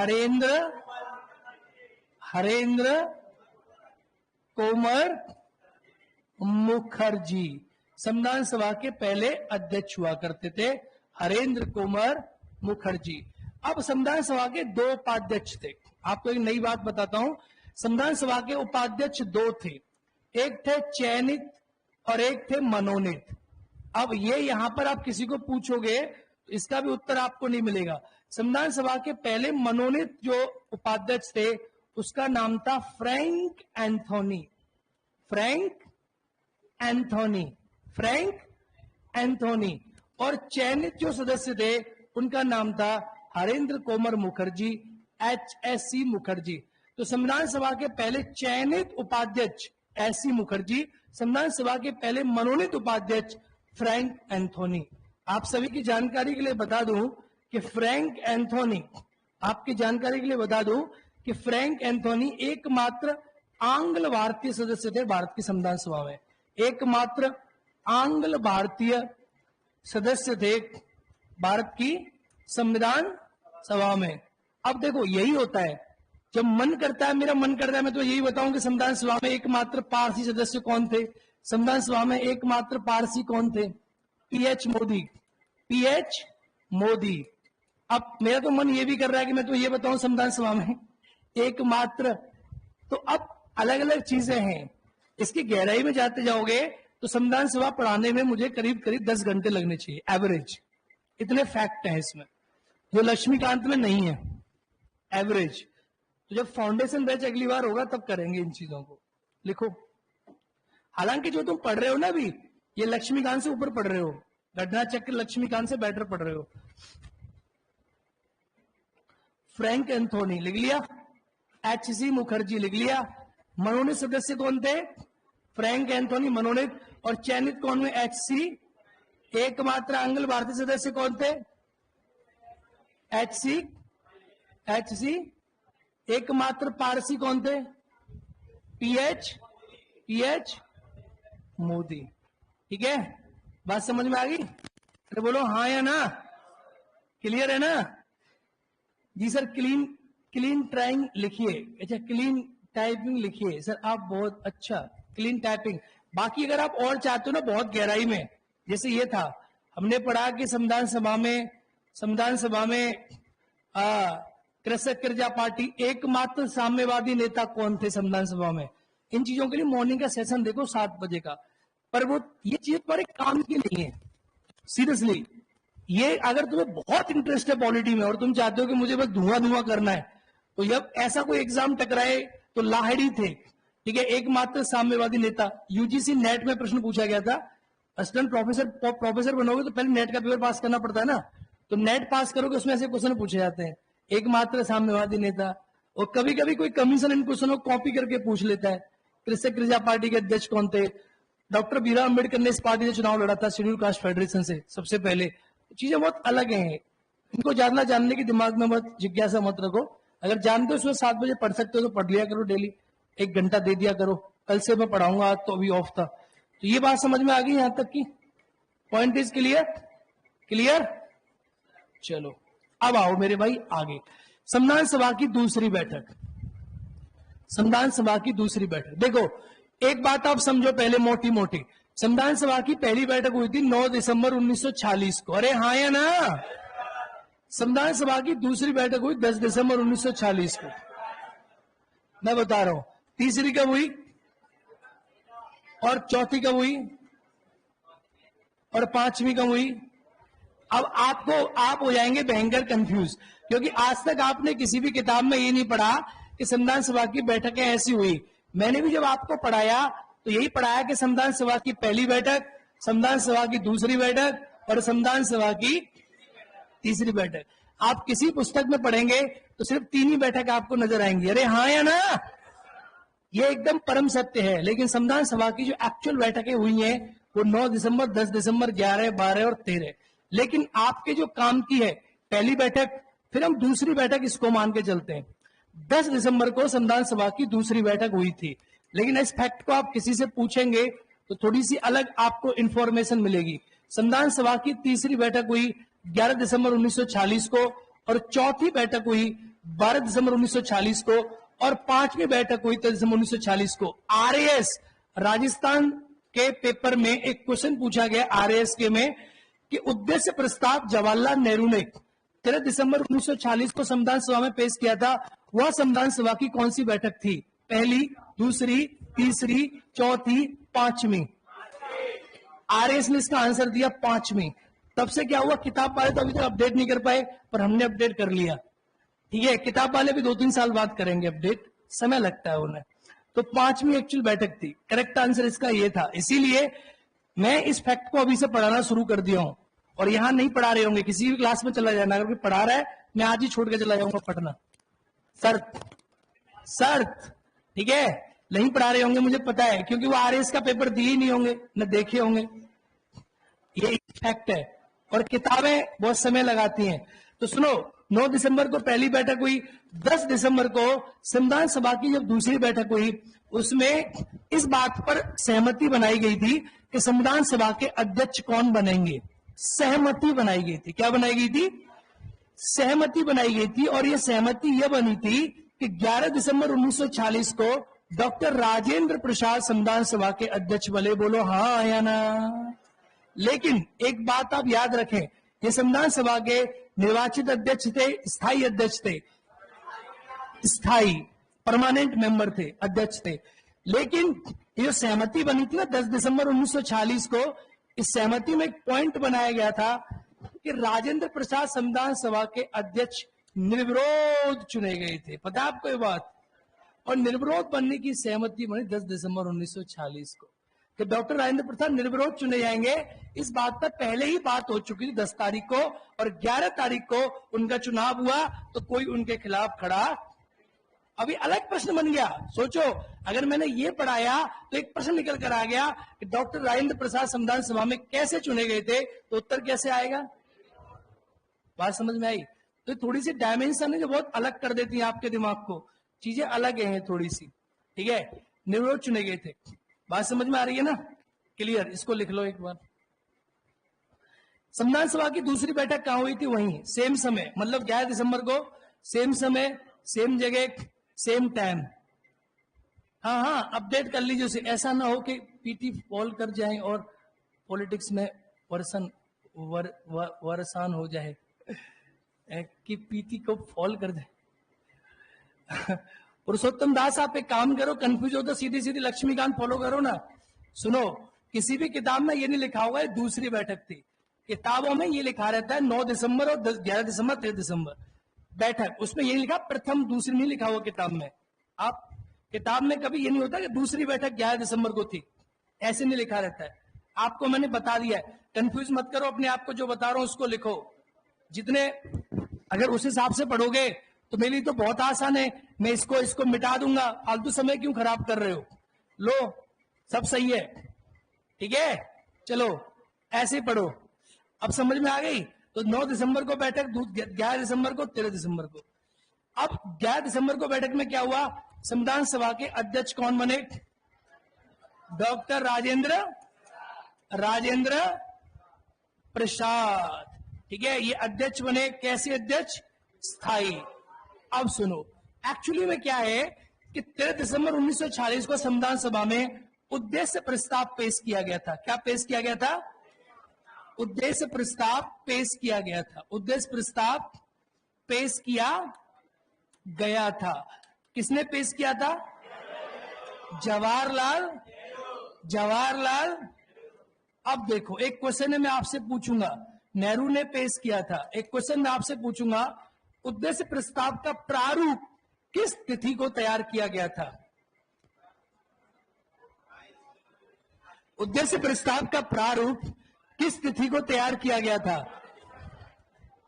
हरेंद्र कोमर मुखर्जी संविधान सभा के पहले अध्यक्ष हुआ करते थे, हरेंद्र कोमर मुखर्जी। अब संविधान सभा के दो उपाध्यक्ष थे। आपको एक नई बात बताता हूं, संविधान सभा के उपाध्यक्ष दो थे, एक थे चयनित और एक थे मनोनीत। अब ये यहां पर आप किसी को पूछोगे तो इसका भी उत्तर आपको नहीं मिलेगा। संविधान सभा के पहले मनोनीत जो उपाध्यक्ष थे उसका नाम था फ्रैंक एंथोनी, और चयनित जो सदस्य थे उनका नाम था हरेंद्र कोमर मुखर्जी, HSC मुखर्जी। तो संविधान सभा के पहले चयनित उपाध्यक्ष SC मुखर्जी, संविधान सभा के पहले मनोनीत उपाध्यक्ष फ्रैंक एंथोनी। आप सभी की जानकारी के लिए बता दूं कि फ्रैंक एंथोनी, आपकी जानकारी के लिए बता दूं कि फ्रैंक एंथोनी एकमात्र आंग्ल भारतीय सदस्य थे भारत की संविधान सभा में, एकमात्र आंग्ल भारतीय सदस्य थे भारत की संविधान सभा में। अब देखो, यही होता है जब मन करता है, मेरा मन करता है मैं तो यही बताऊं कि संविधान सभा में एकमात्र पारसी सदस्य कौन थे? संविधान सभा में एकमात्र पारसी कौन थे? PH मोदी। अब मेरा तो मन ये भी कर रहा है कि मैं तो ये बताऊं संविधान सभा में एकमात्र। तो अब अलग अलग चीजें हैं, इसकी गहराई में जाते जाओगे तो संविधान सभा पढ़ाने में मुझे करीब 10 घंटे लगने चाहिए एवरेज। इतने फैक्ट हैं इसमें जो लक्ष्मीकांत में नहीं है, एवरेज। तो जब फाउंडेशन बैच अगली बार होगा तब करेंगे इन चीजों को। लिखो, हालांकि जो तुम पढ़ रहे हो ना अभी, ये लक्ष्मीकांत से ऊपर पढ़ रहे हो, घटना चक्र लक्ष्मीकांत से बेटर पढ़ रहे हो। फ्रैंक एंथोनी लिख लिया, HC मुखर्जी लिख लिया। मनोनीत सदस्य कौन थे? फ्रैंक एंथोनी मनोनीत। और चयनित कौन हुए? HC। एकमात्र आंग्ल भारतीय सदस्य कौन थे? HC। एकमात्र पारसी कौन थे? PH मोदी। ठीक है, बात समझ में आ गई? अरे बोलो हाँ या ना, क्लियर है ना? जी सर, क्लीन टाइपिंग लिखिए। अच्छा, क्लीन टाइपिंग लिखिए सर आप, बहुत अच्छा, क्लीन टाइपिंग। बाकी अगर आप और चाहते हो ना बहुत गहराई में, जैसे ये था, हमने पढ़ा कि संविधान सभा में कृषक प्रजा पार्टी एकमात्र साम्यवादी नेता कौन थे संविधान सभा में। इन चीजों के लिए मॉर्निंग का सेशन देखो 7 बजे का। पर वो ये चीज तुम्हारे काम की नहीं है, सीरियसली। ये अगर तुम्हें बहुत इंटरेस्ट है पॉलिटी में और तुम चाहते हो कि मुझे बस धुआं करना है, तो जब ऐसा कोई एग्जाम टकराए तो लाहिड़ी थे, ठीक है, एकमात्र साम्यवादी नेता। UGC नेट में प्रश्न पूछा गया था, असिस्टेंट प्रोफेसर बनोगे तो पहले नेट का पेपर पास करना पड़ता है ना, तो नेट पास करोगे उसमें ऐसे क्वेश्चन पूछे जाते हैं, एकमात्र साम्यवादी नेता। और कभी कभी कोई कमीशन इन क्वेश्चनों को कॉपी करके पूछ लेता है। कृषक प्रजा पार्टी के अध्यक्ष कौन थे? डॉक्टर भीमराव अम्बेडकर ने इस पार्टी से चुनाव लड़ा था, शेड्यूल कास्ट फेडरेशन से सबसे पहले। चीजें बहुत अलग हैं, इनको जानना, जानने की दिमाग में मत जिज्ञासा मत रखो। अगर जानते हो सुबह 7 बजे पढ़ सकते हो तो पढ़ लिया करो, डेली 1 घंटा दे दिया करो। कल से मैं पढ़ाऊंगा, आज तो अभी ऑफ था। तो ये बात समझ में आ गई यहां तक की? Point is clear? चलो अब आओ मेरे भाई आगे। संविधान सभा की दूसरी बैठक, देखो एक बात आप समझो पहले, मोटी। संविधान सभा की पहली बैठक हुई थी 9 दिसंबर 1940 को। अरे हाँ या ना? संविधान सभा की दूसरी बैठक हुई 10 दिसंबर 1940 को। मैं बता रहा हूं तीसरी कब हुई और चौथी कब हुई और पांचवी कब हुई। अब आप हो जाएंगे भयंकर कंफ्यूज, क्योंकि आज तक आपने किसी भी किताब में ये नहीं पढ़ा कि संविधान सभा की बैठकें ऐसी हुई। मैंने भी जब आपको पढ़ाया तो यही पढ़ाया कि संविधान सभा की पहली बैठक, संविधान सभा की दूसरी बैठक और संविधान सभा की तीसरी बैठक। आप किसी पुस्तक में पढ़ेंगे तो सिर्फ 3 ही बैठक आपको नजर आएंगी, अरे हाँ या ना, ये एकदम परम सत्य है। लेकिन संविधान सभा की जो एक्चुअल बैठकें हुई हैं वो 9 दिसंबर, 10 दिसंबर, 11, 12 और 13। लेकिन आपके जो काम की है पहली बैठक, फिर हम दूसरी बैठक इसको मान के चलते हैं। 10 दिसंबर को संविधान सभा की दूसरी बैठक हुई थी, लेकिन इस फैक्ट को आप किसी से पूछेंगे तो थोड़ी सी अलग आपको इंफॉर्मेशन मिलेगी। संविधान सभा की तीसरी बैठक हुई 11 दिसंबर 1946 को, और चौथी बैठक हुई 12 दिसंबर 1946 को, और पांचवी बैठक हुई 13 दिसंबर 1946 को। आरएएस राजस्थान के पेपर में एक क्वेश्चन पूछा गया आरएएस के में कि उद्देश्य प्रस्ताव जवाहरलाल नेहरू ने 13 दिसंबर 1946 को संविधान सभा में पेश किया था, वह संविधान सभा की कौन सी बैठक थी? पहली, दूसरी, तीसरी, चौथी, पांचवी? आरएस ने इसका आंसर दिया पांचवी। तब से क्या हुआ, किताब वाले तो अभी तक अपडेट नहीं कर पाए, पर हमने अपडेट कर लिया। ठीक है, किताब वाले भी 2-3 साल बाद करेंगे अपडेट, समय लगता है उन्हें। तो पांचवी एक्चुअल बैठक थी। करेक्ट आंसर इसका ये था। इसीलिए मैं इस फैक्ट को अभी से पढ़ाना शुरू कर दिया हूं, और यहां नहीं पढ़ा रहे होंगे, किसी भी क्लास में चला जाना, अगर कोई पढ़ा रहा है मैं आज ही छोड़ के चला जाऊंगा पढ़ना, शर्त। ठीक है, नहीं पढ़ा रहे होंगे मुझे पता है, क्योंकि वो आरएस का पेपर दिए ही नहीं होंगे, न देखे होंगे, ये फैक्ट है। और किताबें बहुत समय लगाती हैं। तो सुनो, 9 दिसंबर को पहली बैठक हुई, 10 दिसंबर को संविधान सभा की जब दूसरी बैठक हुई, उसमें इस बात पर सहमति बनाई गई थी कि संविधान सभा के अध्यक्ष कौन बनेंगे। सहमति बनाई गई थी। क्या बनाई गई थी? सहमति बनाई गई थी। और यह सहमति यह बनी थी कि 11 दिसंबर 1946 को डॉक्टर राजेंद्र प्रसाद संविधान सभा के अध्यक्ष बने। बोलो हाँ या ना। लेकिन एक बात आप याद रखें, ये संविधान सभा के निर्वाचित अध्यक्ष थे, स्थायी अध्यक्ष थे, स्थायी परमानेंट मेंबर थे, अध्यक्ष थे। लेकिन ये सहमति बनी थी ना 10 दिसंबर 1946 को, इस सहमति में एक पॉइंट बनाया गया था कि राजेंद्र प्रसाद संविधान सभा के अध्यक्ष निर्विरोध चुने गए थे। पता आपको ये बात? और निर्विरोध बनने की सहमति बनी 10 दिसंबर 1946 को कि डॉक्टर राजेंद्र प्रसाद निर्विरोध चुने जाएंगे। इस बात पर पहले ही बात हो चुकी थी 10 तारीख को, और 11 तारीख को उनका चुनाव हुआ तो कोई उनके खिलाफ खड़ा। अभी अलग प्रश्न बन गया। सोचो, अगर मैंने ये पढ़ाया तो एक प्रश्न निकल कर आ गया कि डॉक्टर राजेंद्र प्रसाद संविधान सभा में कैसे चुने गए थे, तो उत्तर कैसे आएगा? बात समझ में आई? तो थोड़ी सी डायमेंशन है जो बहुत अलग कर देती है आपके दिमाग को, चीजें अलग हैं थोड़ी सी। ठीक है, निर्विरोध चुने गए थे। बात समझ में आ रही है ना? क्लियर? इसको लिख लो एक बार। संविधान सभा की दूसरी बैठक कहां हुई थी? वहीं, सेम समय, मतलब 11 दिसंबर को, सेम समय, सेम जगह, सेम टाइम। हाँ, अपडेट कर लीजिए उसे। ऐसा ना हो कि पीटी फॉल कर जाए और पॉलिटिक्स में वरसान हो जाए कि पीटी को फॉल कर जाए। पुरुषोत्तम दास, आप एक काम करो, कंफ्यूज हो तो सीधी सीधी लक्ष्मीकांत फॉलो करो ना। सुनो, किसी भी किताब में ये नहीं लिखा होगा दूसरी बैठक थी। किताबों में ये लिखा रहता है 9 दिसंबर और 11 दिसंबर, 13 दिसंबर बैठक। उसमें ये लिखा प्रथम, दूसरी नहीं लिखा हुआ किताब में। आप किताब में कभी ये नहीं होता कि दूसरी बैठक 11 दिसंबर को थी, ऐसे नहीं लिखा रहता है। आपको मैंने बता दिया है, कंफ्यूज मत करो अपने आप को। जो बता रहा हूं उसको लिखो। जितने अगर उस हिसाब से पढ़ोगे तो मेरे लिए तो बहुत आसान है, मैं इसको मिटा दूंगा। फालतू समय क्यों खराब कर रहे हो? लो, सब सही है। ठीक है, चलो ऐसे ही पढ़ो। अब समझ में आ गई? तो 9 दिसंबर को बैठक, 11 दिसंबर को, 13 दिसंबर को। अब 11 दिसंबर को बैठक में क्या हुआ? संविधान सभा के अध्यक्ष कौन बने? डॉक्टर राजेंद्र प्रसाद। ठीक है, ये अध्यक्ष बने। कैसे अध्यक्ष? स्थायी। अब सुनो, एक्चुअली में क्या है कि 13 दिसंबर 1946 को संविधान सभा में उद्देश्य प्रस्ताव पेश किया गया था। क्या पेश किया गया था? उद्देश्य प्रस्ताव पेश किया गया था। उद्देश्य प्रस्ताव पेश किया गया था। किसने पेश किया था? जवाहरलाल। अब देखो, एक क्वेश्चन है मैं आपसे पूछूंगा, नेहरू ने पेश किया था। एक क्वेश्चन मैं आपसे पूछूंगा, उद्देश्य प्रस्ताव का प्रारूप किस तिथि को तैयार किया गया था? उद्देश्य प्रस्ताव का प्रारूप किस तिथि को तैयार किया गया था?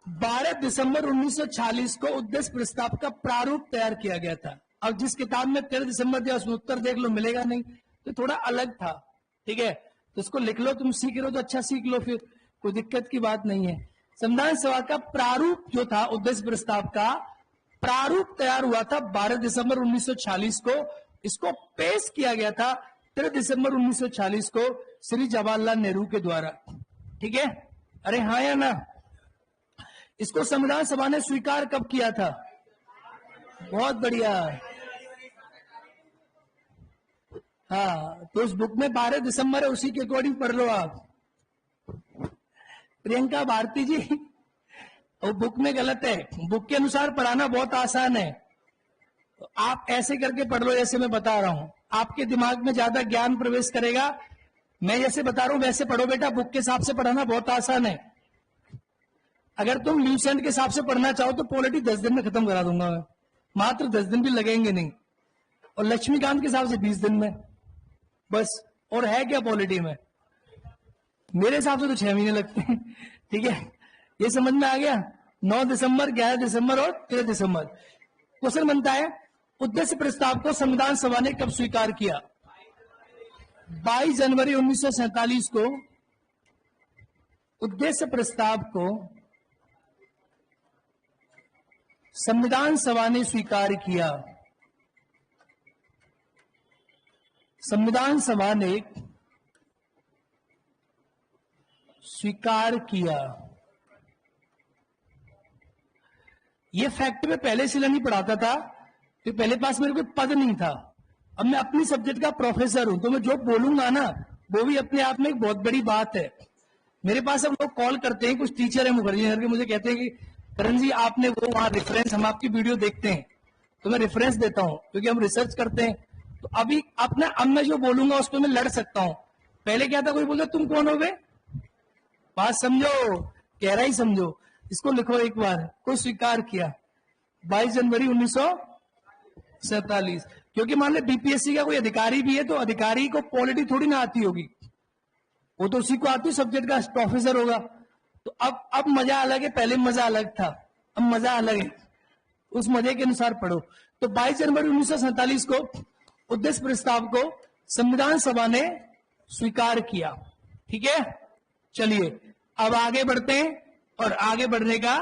12 दिसंबर 1946 को उद्देश्य प्रस्ताव का प्रारूप तैयार किया गया था। अब जिस किताब में 13 दिसंबर दिया उसमें उत्तर देख लो, मिलेगा नहीं, तो थोड़ा अलग था। ठीक है, तो इसको लिख लो, तुम सीख रहे हो तो अच्छा सीख लो, फिर कोई दिक्कत की बात नहीं है। संविधान सभा का प्रारूप जो था, उद्देश्य प्रस्ताव का प्रारूप तैयार हुआ था 12 दिसंबर 1946 को। इसको पेश किया गया था 13 दिसंबर 1946 को श्री जवाहरलाल नेहरू के द्वारा। ठीक है, अरे हाँ या ना? इसको संविधान सभा ने स्वीकार कब किया था? बहुत बढ़िया। हाँ, तो उस बुक में 12 दिसंबर है, उसी के अकॉर्डिंग पढ़ लो आप। प्रियंका भारती जी, वो बुक में गलत है, बुक के अनुसार पढ़ाना बहुत आसान है। तो आप ऐसे करके पढ़ लो जैसे मैं बता रहा हूं, आपके दिमाग में ज्यादा ज्ञान प्रवेश करेगा। मैं जैसे बता रहा हूं वैसे पढ़ो बेटा, बुक के हिसाब से पढ़ाना बहुत आसान है। अगर तुम ल्यूसेंट के हिसाब से पढ़ना चाहो तो पॉलिटी 10 दिन में खत्म करा दूंगा मैं, मात्र 10 दिन भी लगेंगे नहीं। और लक्ष्मीकांत के हिसाब से 20 दिन में बस। और है क्या पॉलिटी में? मेरे हिसाब से तो 6 महीने लगते हैं। ठीक है, ये समझ में आ गया? 9 दिसंबर, 11 दिसंबर और 13 दिसंबर। क्वेश्चन बनता है, उद्देश्य प्रस्ताव को संविधान सभा ने कब स्वीकार किया? 22 जनवरी 1947 को उद्देश्य प्रस्ताव को संविधान सभा ने स्वीकार किया। संविधान सभा ने स्वीकार किया। ये फैक्ट में पहले से नहीं पढ़ाता था, तो पहले पास मेरे को पद नहीं था। अब मैं अपनी सब्जेक्ट का प्रोफेसर हूं, तो मैं जो बोलूंगा ना वो भी अपने आप में एक बहुत बड़ी बात है। मेरे पास अब लोग कॉल करते हैं, कुछ टीचर है मुखर्जी नगर के, मुझे कहते हैं कि करण जी आपने वो वहां रेफरेंस, हम आपकी वीडियो देखते हैं, तो मैं रेफरेंस देता हूं क्योंकि हम रिसर्च करते हैं। तो अभी अपना अब मैं जो बोलूंगा उस पर मैं लड़ सकता हूं। पहले क्या था, कोई बोलता तुम कौन हो गए, बात समझो, कह रहा ही समझो। इसको लिखो एक बार, को स्वीकार किया 22 जनवरी 1947। क्योंकि मान लो बीपीएससी का कोई अधिकारी भी है, तो अधिकारी को पॉलिटी थोड़ी ना आती होगी, वो तो उसी को आती है, सब्जेक्ट का प्रोफेसर होगा। तो अब मजा अलग है, पहले मजा अलग था, अब मजा अलग है, उस मजे के अनुसार पढ़ो। तो 22 जनवरी 1947 को उद्देश्य प्रस्ताव को संविधान सभा ने स्वीकार किया। ठीक है, चलिए अब आगे बढ़ते हैं और आगे बढ़ने का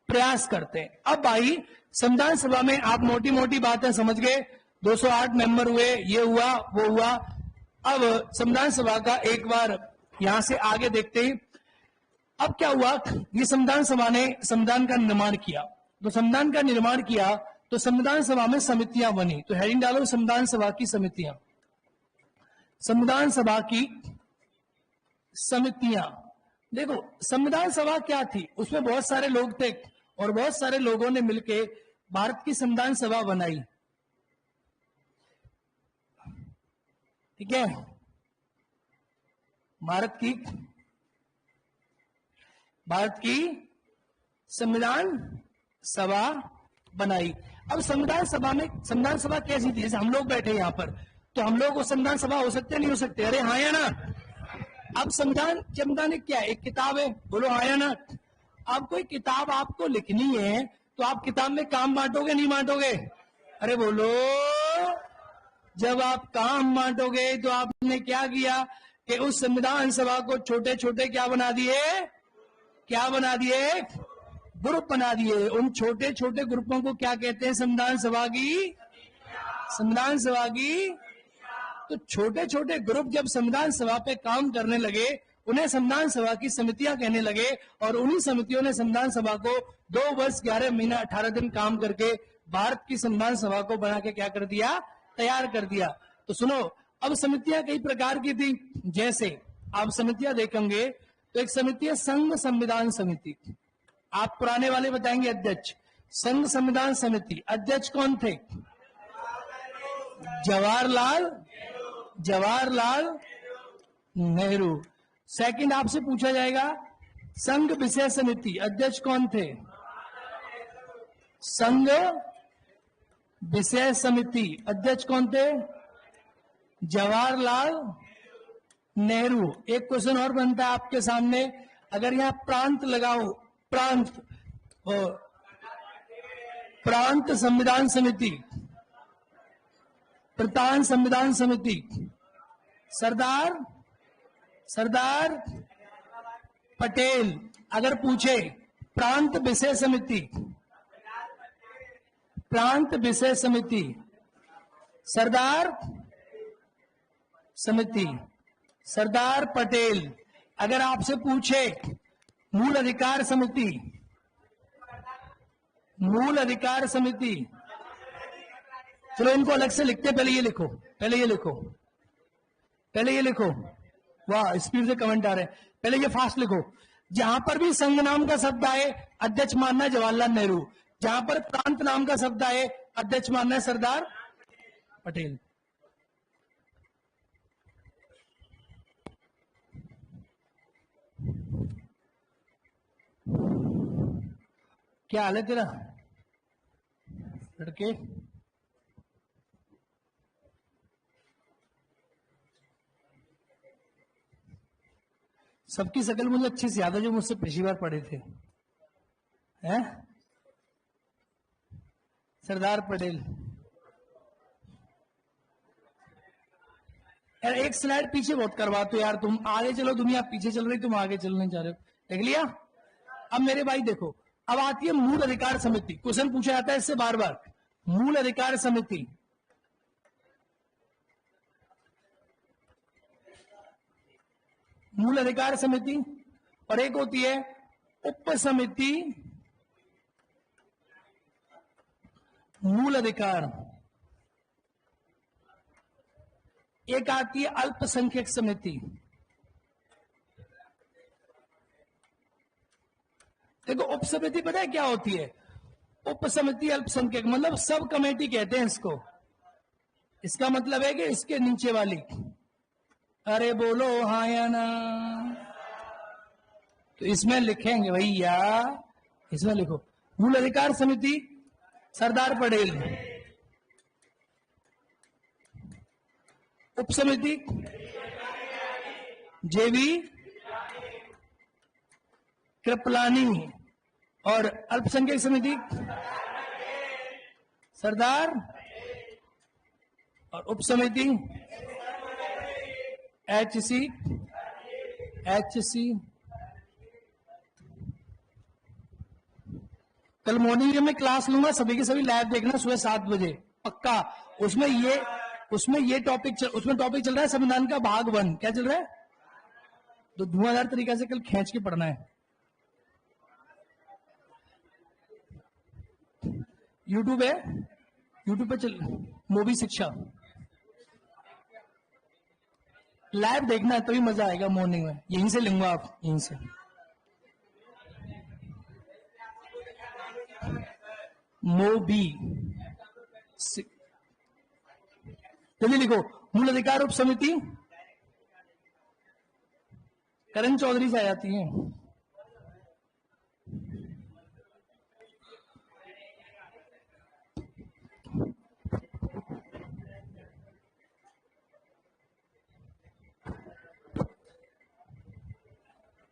प्रयास करते हैं। अब भाई संविधान सभा में आप मोटी मोटी बातें समझ गए, 208 मेंबर हुए, ये हुआ वो हुआ। अब संविधान सभा का एक बार यहां से आगे देखते हैं। अब क्या हुआ, ये संविधान सभा ने संविधान का निर्माण किया। तो संविधान का निर्माण किया तो संविधान सभा में समितियां बनी। तो हेडिंग डालो, संविधान सभा की समितियां। संविधान सभा की समितियां। देखो संविधान सभा क्या थी, उसमें बहुत सारे लोग थे और बहुत सारे लोगों ने मिलकर भारत की संविधान सभा बनाई। ठीक है, भारत की संविधान सभा बनाई। अब संविधान सभा कैसी थी? जैसे हम लोग बैठे यहां पर, तो हम लोग को संविधान सभा हो सकते नहीं हो सकते? अरे हाँ या ना? अब संविधान एक क्या है? एक किताब है, बोलो हाँ या ना? अब कोई किताब आपको लिखनी है तो आप किताब में काम बांटोगे नहीं बांटोगे? अरे बोलो। जब आप काम बांटोगे तो आपने क्या किया कि उस संविधान सभा को छोटे छोटे क्या बना दिए, ग्रुप बना दिए। उन छोटे छोटे ग्रुपों को क्या कहते हैं? संविधान सभा की। तो छोटे छोटे ग्रुप जब संविधान सभा पे काम करने लगे, उन्हें संविधान सभा की समितियां कहने लगे। और उन्हीं समितियों ने संविधान सभा को 2 वर्ष 11 महीना 18 दिन काम करके भारत की संविधान सभा को बना के क्या कर दिया? तैयार कर दिया। तो सुनो, अब समितियां कई प्रकार की थी। जैसे आप समितियां देखेंगे तो एक समिति है संघ संविधान समिति। आप पुराने वाले बताएंगे अध्यक्ष। संघ संविधान समिति अध्यक्ष कौन थे? जवाहरलाल नेहरू। सेकंड आपसे पूछा जाएगा संघ विषय समिति अध्यक्ष कौन थे? संघ विषय समिति अध्यक्ष कौन थे? जवाहरलाल नेहरू। एक क्वेश्चन और बनता है आपके सामने, अगर यहां प्रांत लगाओ प्रांत प्रांत संविधान समिति, प्रांत संविधान समिति, सरदार पटेल। अगर पूछे प्रांत विषय समिति, प्रांत विषय समिति, सरदार समिति, सरदार पटेल। अगर आपसे पूछे मूल अधिकार समिति, मूल अधिकार समिति, चलो इनको अलग से लिखते, पहले ये लिखो, पहले ये लिखो, पहले ये लिखो। वाह, स्पीड से कमेंट आ रहे हैं। पहले ये फास्ट लिखो। जहां पर भी संघ नाम का शब्द आए अध्यक्ष मानना है जवाहरलाल नेहरू। जहां पर प्रांत नाम का शब्द आए अध्यक्ष मानना है सरदार पटेल। क्या हाल है तेरा लड़के? सबकी शकल मुझे अच्छी से याद है जो मुझसे पिछली बार पढ़े थे। हैं? सरदार पटेल। यार एक स्लाइड पीछे बहुत करवाते हो यार, तुम आगे चलो, दुनिया पीछे चल रही, तुम आगे चलने चाह रहे हो। देख लिया? अब मेरे भाई देखो, अब आती है मूल अधिकार समिति। क्वेश्चन पूछा जाता है इससे बार बार। मूल अधिकार समिति, मूल अधिकार समिति, और एक होती है उप समिति मूल अधिकार। एक आती है अल्पसंख्यक समिति। देखो उप समिति पता है क्या होती है? उप समिति अल्पसंख्यक मतलब सब कमेटी कहते हैं इसको। इसका मतलब है कि इसके नीचे वाली। अरे बोलो हाँ या ना? तो इसमें लिखेंगे भैया, इसमें लिखो मूल अधिकार समिति सरदार पटेल, उप समिति जेवी कृपलानी, और अल्पसंख्यक समिति सरदार, और उप समिति HC। कल मॉर्निंग में क्लास लूंगा, सभी के सभी लाइव देखना सुबह 7 बजे पक्का। उसमें ये टॉपिक उसमें टॉपिक चल रहा है संविधान का भाग 1। क्या चल रहा है? तो धुआंधार तरीका से कल खींच के पढ़ना है। यूट्यूब है, यूट्यूब पे चल मोबी शिक्षा लाइव देखना है, तभी मजा आएगा मॉर्निंग में। यहीं से लूंगा, आप यहीं से। मोबी जल्दी लिखो। मूल अधिकार उप समिति करण चौधरी से आ जाती है।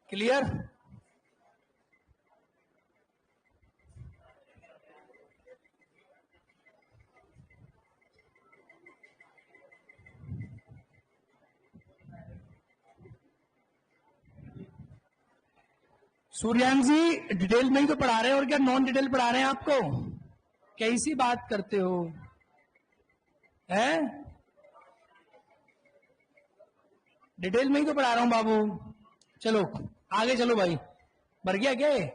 क्लियर? सूर्यांश जी डिटेल में ही तो पढ़ा रहे हैं, और क्या नॉन डिटेल पढ़ा रहे हैं आपको? कैसी बात करते हो? हैं? डिटेल में ही तो पढ़ा रहा हूं बाबू। चलो आगे चलो भाई, भर गया क्या ये?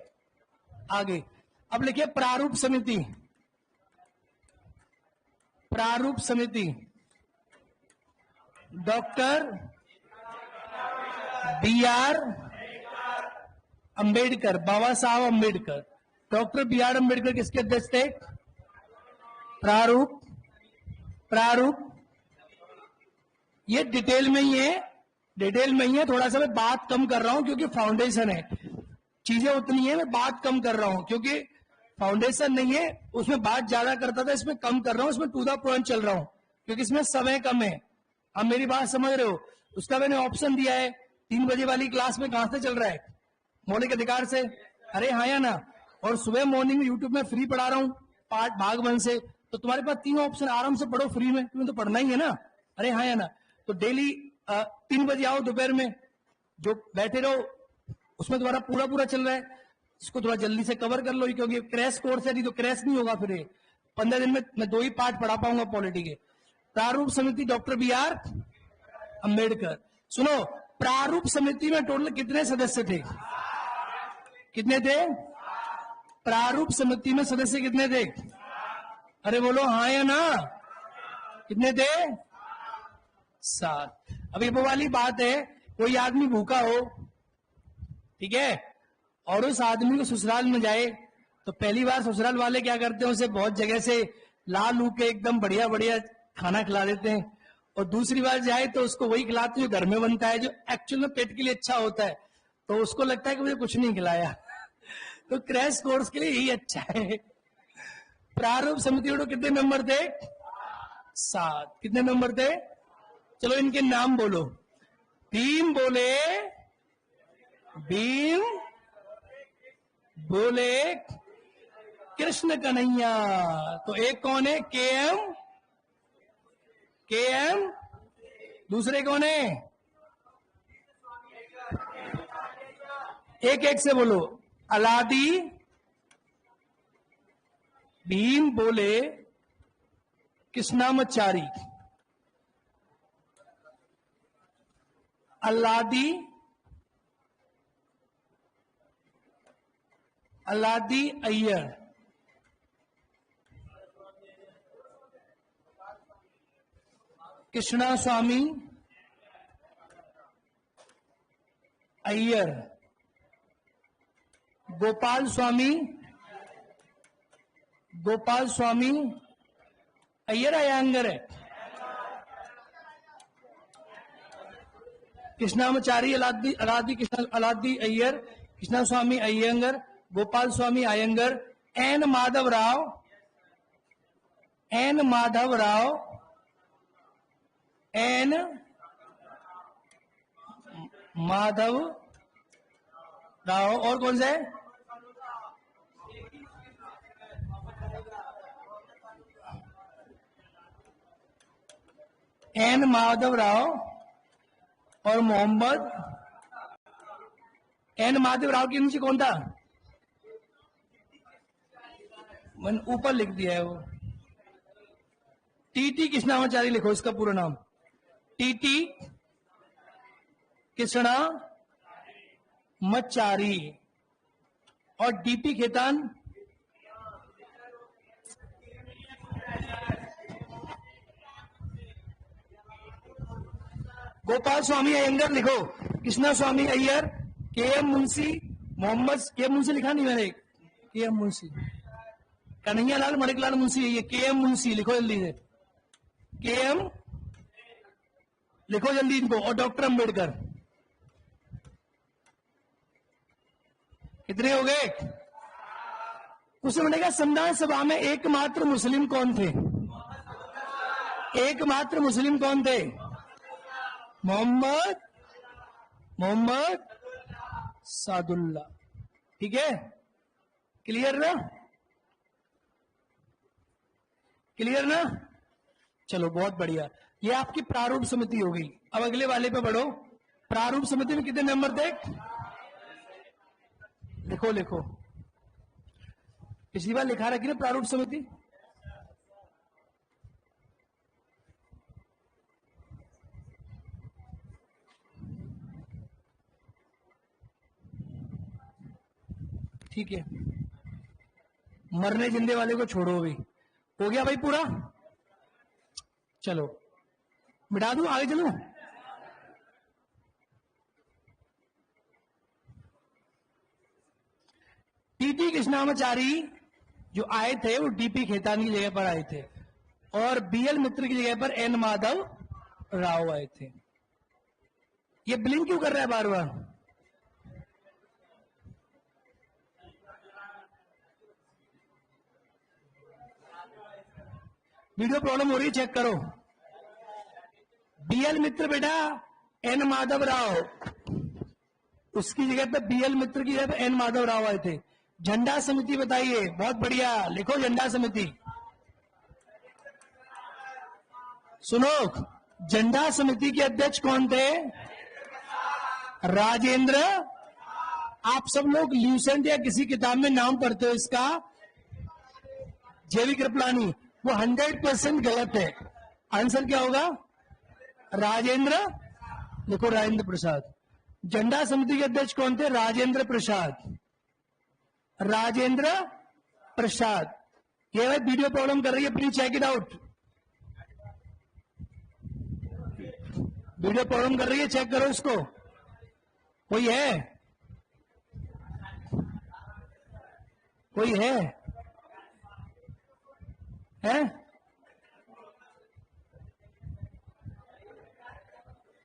आगे अब लिखिए प्रारूप समिति। प्रारूप समिति डॉक्टर BR अंबेडकर, बाबा साहब अंबेडकर। डॉक्टर BR अंबेडकर किसके अध्यक्ष थे? प्रारूप ये डिटेल में ही है, डिटेल में ही है। थोड़ा सा मैं बात कम कर रहा हूं क्योंकि फाउंडेशन है, चीजें उतनी है, मैं बात कम कर रहा हूं क्योंकि फाउंडेशन नहीं है। उसमें बात ज्यादा करता था, इसमें कम कर रहा हूं, इसमें टू द पॉइंट चल रहा हूं क्योंकि इसमें समय कम है। अब मेरी बात समझ रहे हो? उसका मैंने ऑप्शन दिया है 3 बजे वाली क्लास में। कहां से चल रहा है? मौलिक अधिकार से। अरे हाँ या ना? और सुबह मॉर्निंग में यूट्यूब में फ्री पढ़ा रहा हूँ पाठ भाग 1 से, तो तुम्हारे पास तीनों ऑप्शन आराम से पढ़ो फ्री में, तुम्हें तो पढ़ना ही है ना। अरे हाँ या ना? तो डेली 3 बजे आओ दोपहर में, जो बैठे रहो उसमें तुम्हारा पूरा पूरा चल रहा है, इसको थोड़ा जल्दी से कवर कर लो, क्योंकि क्रैश कोर्स है, नहीं तो क्रैश नहीं होगा फिर। 15 दिन में मैं 2 ही पाठ पढ़ा पाऊंगा पॉलिटी के। प्रारूप समिति डॉक्टर BR अंबेडकर। सुनो, प्रारूप समिति में टोटल कितने सदस्य थे? कितने थे? प्रारूप समिति में सदस्य कितने थे? अरे बोलो हाँ या ना? कितने थे? 7। अब ये वो वाली बात है, कोई आदमी भूखा हो, ठीक है, और उस आदमी को ससुराल में जाए, तो पहली बार ससुराल वाले क्या करते हैं, उसे बहुत जगह से ला लू के एकदम बढ़िया बढ़िया खाना खिला देते हैं, और दूसरी बार जाए तो उसको वही खिलाते हैं जो घर में बनता है, जो एक्चुअल में पेट के लिए अच्छा होता है, तो उसको लगता है कि मुझे कुछ नहीं खिलाया। तो क्रैश कोर्स के लिए यही अच्छा है। प्रारूप समिति में कितने मेंबर थे? 7। कितने मेंबर थे? चलो इनके नाम बोलो। भीम बोले, भीम बोले कृष्ण कन्हैया। तो एक कौन है? KM। दूसरे कौन है? एक एक से बोलो। अलादी। भीम बोले कृष्णामचारी। अल्लादी, अल्लादी अय्यर। कृष्णा स्वामी अय्यर। गोपाल स्वामी, गोपाल स्वामी अय्यर अयंगर है। Krishnamachari Alladi, Alladi Krishna, Alladi Iyer, Krishna Swami Iyengar, Gopal Swami Iyengar, N Madhav Rao, N Madhav Rao, N Madhav Rao. और कौन सा है? एन माधव राव और मोहम्मद। एन माधव राव के नीचे कौन था? मैंने ऊपर लिख दिया है वो। TT कृष्णामचारी लिखो इसका पूरा नाम। TT कृष्णा मचारी। और DP खेतान। गोपाल स्वामी अयंगर लिखो। कृष्णा स्वामी अय्यर, KM मुंशी, मोहम्मद। KM मुंशी लिखा नहीं मैंने? KM मुंशी, कन्हैयालाल मणिकलाल मुंशी, ये KM मुंशी लिखो जल्दी से। KM लिखो जल्दी इनको। और डॉक्टर अंबेडकर। कितने हो गए? उससे बनेगा संविधान सभा में एकमात्र मुस्लिम कौन थे? एकमात्र मुस्लिम कौन थे? मोहम्मद, मोहम्मद सादुल्ला। ठीक है, क्लियर ना? क्लियर ना? चलो बहुत बढ़िया। ये आपकी प्रारूप समिति हो गई। अब अगले वाले पे बढ़ो। प्रारूप समिति में कितने मेंबर थे? लिखो लिखो, पिछली बार लिखा रखी ना प्रारूप समिति। ठीक है, मरने जिंदे वाले को छोड़ो। अभी हो गया भाई पूरा? चलो मिटा दूं, आगे चलूं? TT कृष्णामचारी जो आए थे वो DP खेतान की जगह पर आए थे, और BL मित्र की जगह पर N माधव राव आए थे। ये ब्लिंक क्यों कर रहा है बार बार? वीडियो प्रॉब्लम हो रही है, चेक करो। BL मित्र बेटा N माधव राव उसकी जगह पे बीएल मित्र की जगह पे एन माधव राव आए थे। झंडा समिति बताइए, बहुत बढ़िया, लिखो झंडा समिति। सुनो, झंडा समिति के अध्यक्ष कौन थे? राजेंद्र। आप सब लोग ल्यूसेंट या किसी किताब में नाम पढ़ते हो इसका, जेवी कृपलानी, वो 100% गलत है। आंसर क्या होगा? राजेंद्र, देखो राजेंद्र प्रसाद। झंडा समिति के अध्यक्ष कौन थे? राजेंद्र प्रसाद। राजेंद्र प्रसाद। ये भाई वीडियो प्रॉब्लम कर रही है, please check it out. Video problem कर रही है, चेक करो इसको। कोई है? कोई है?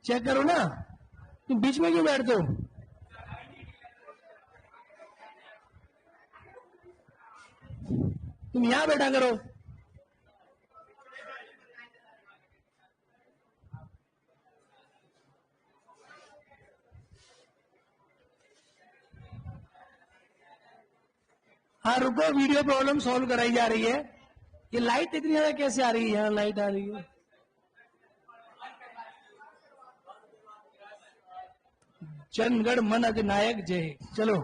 चेक करो ना, तुम बीच में क्यों बैठते हो? तुम यहां बैठा करो। हाँ रुको, वीडियो प्रॉब्लम सॉल्व कराई जा रही है। ये लाइट इतनी ज्यादा कैसे आ रही है? यहाँ लाइट आ रही है। जनगण मन अधिनायक जय। चलो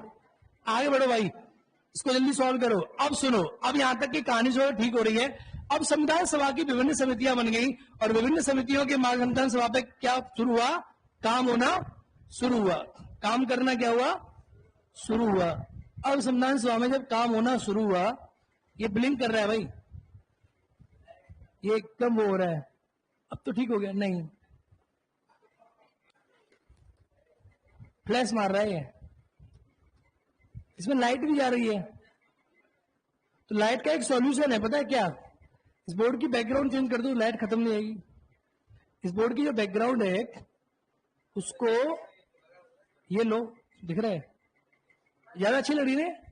आगे बढ़ो भाई, इसको जल्दी सॉल्व करो। अब सुनो, अब यहां तक की कहानी जो ठीक हो रही है। अब संविधान सभा की विभिन्न समितियां बन गई और विभिन्न समितियों के मार्ग संविधान सभा पे क्या शुरू हुआ? काम होना शुरू हुआ। काम करना क्या हुआ? शुरू हुआ। अब संविधान सभा में जब काम होना शुरू हुआ, ये ब्लिंक कर रहा है भाई, ये एकदम वो हो रहा है। अब तो ठीक हो गया? नहीं, फ्लैश मार रहा है ये। इसमें लाइट भी जा रही है। तो लाइट का एक सॉल्यूशन है, पता है क्या? इस बोर्ड की बैकग्राउंड चेंज कर दो, लाइट खत्म नहीं आएगी। इस बोर्ड की जो बैकग्राउंड है उसको ये लो, दिख रहा है? ज्यादा अच्छी लग रही है।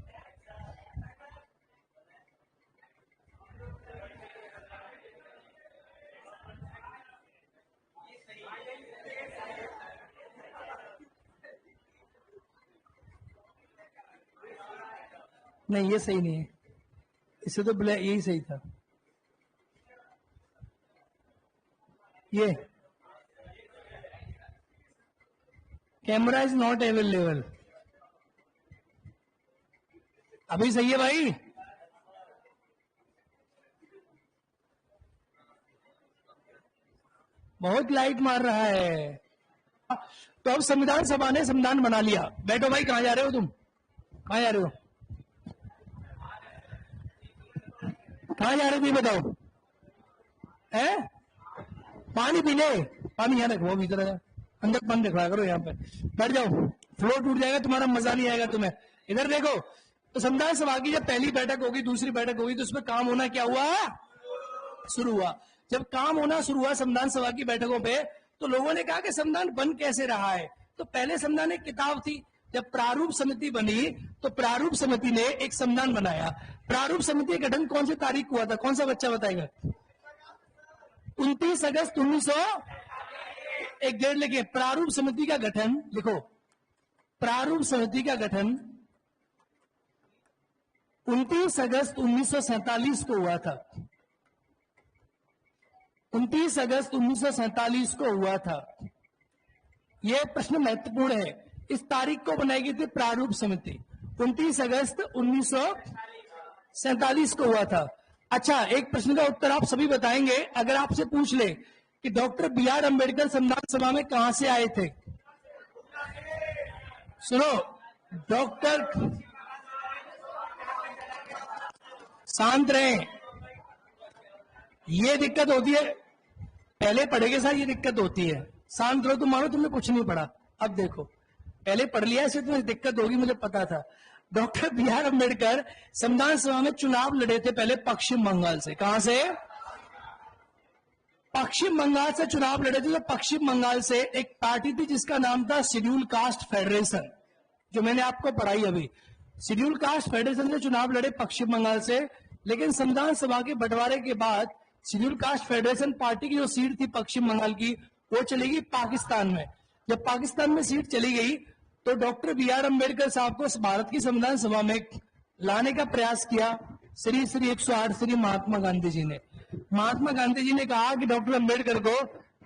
नहीं, ये सही नहीं है, इससे तो ब्लैक यही सही था। ये कैमरा इज नॉट अवेलेबल। अभी सही है भाई? बहुत लाइट मार रहा है। तो अब संविधान सभा ने संविधान बना लिया। बैठो भाई, कहां जा रहे हो तुम? कहां जा रहे हो? कहां जा रहे हो, बताओ? है पानी पीने? पानी यहाँ रखो, भीतर अंदर पानी रखवा करो, यहाँ पे बैठ जाओ। फ्लोर टूट जाएगा तुम्हारा, मजा नहीं आएगा तुम्हें। इधर देखो, तो संविधान सभा की जब पहली बैठक होगी, दूसरी बैठक होगी, तो उसमें काम होना क्या हुआ? शुरू हुआ। जब काम होना शुरू हुआ संविधान सभा की बैठकों पे, तो लोगों ने कहा कि संविधान बन कैसे रहा है। तो पहले संविधान एक किताब थी। जब प्रारूप समिति बनी तो प्रारूप समिति ने एक संविधान बनाया। प्रारूप समिति का गठन कौन सी तारीख हुआ था? कौन सा बच्चा बताएगा? 29 अगस्त 1900। एक डेढ़ लिखिए, प्रारूप समिति का गठन लिखो। प्रारूप समिति का गठन 29 अगस्त 1947 को हुआ था। 29 अगस्त 1947 को हुआ था। यह प्रश्न महत्वपूर्ण है। इस तारीख को बनाई गई थी प्रारूप समिति। 29 अगस्त 1947 को हुआ था। अच्छा, एक प्रश्न का उत्तर आप सभी बताएंगे। अगर आपसे पूछ ले कि डॉक्टर बी आर अम्बेडकर संविधान सभा में कहां से आए थे? सुनो, डॉक्टर, शांत रहे। ये दिक्कत होती है, पहले पढ़ेगे सर, ये दिक्कत होती है। शांत रहो, तुम मानो तुमने कुछ नहीं पढ़ा। अब देखो, पहले पढ़ लिया, इससे तुम्हें दिक्कत होगी, मुझे पता था। डॉक्टर बी आर अम्बेडकर संविधान सभा में चुनाव लड़े थे पहले पश्चिम बंगाल से। कहां से? पश्चिम बंगाल से चुनाव लड़े थे। तो पश्चिम बंगाल से एक पार्टी थी जिसका नाम था शेड्यूल कास्ट फेडरेशन, जो मैंने आपको पढ़ाई अभी। शेड्यूल कास्ट फेडरेशन से चुनाव लड़े पश्चिम बंगाल से, लेकिन संविधान सभा के बंटवारे के बाद शेड्यूल कास्ट फेडरेशन पार्टी की जो सीट थी पश्चिम बंगाल की, वो चली गई पाकिस्तान में। जब पाकिस्तान में सीट चली गई तो डॉक्टर बी आर अम्बेडकर साहब को भारत की संविधान सभा में लाने का प्रयास किया श्री 108 श्री महात्मा गांधी जी ने। महात्मा गांधी जी ने कहा कि डॉक्टर अम्बेडकर को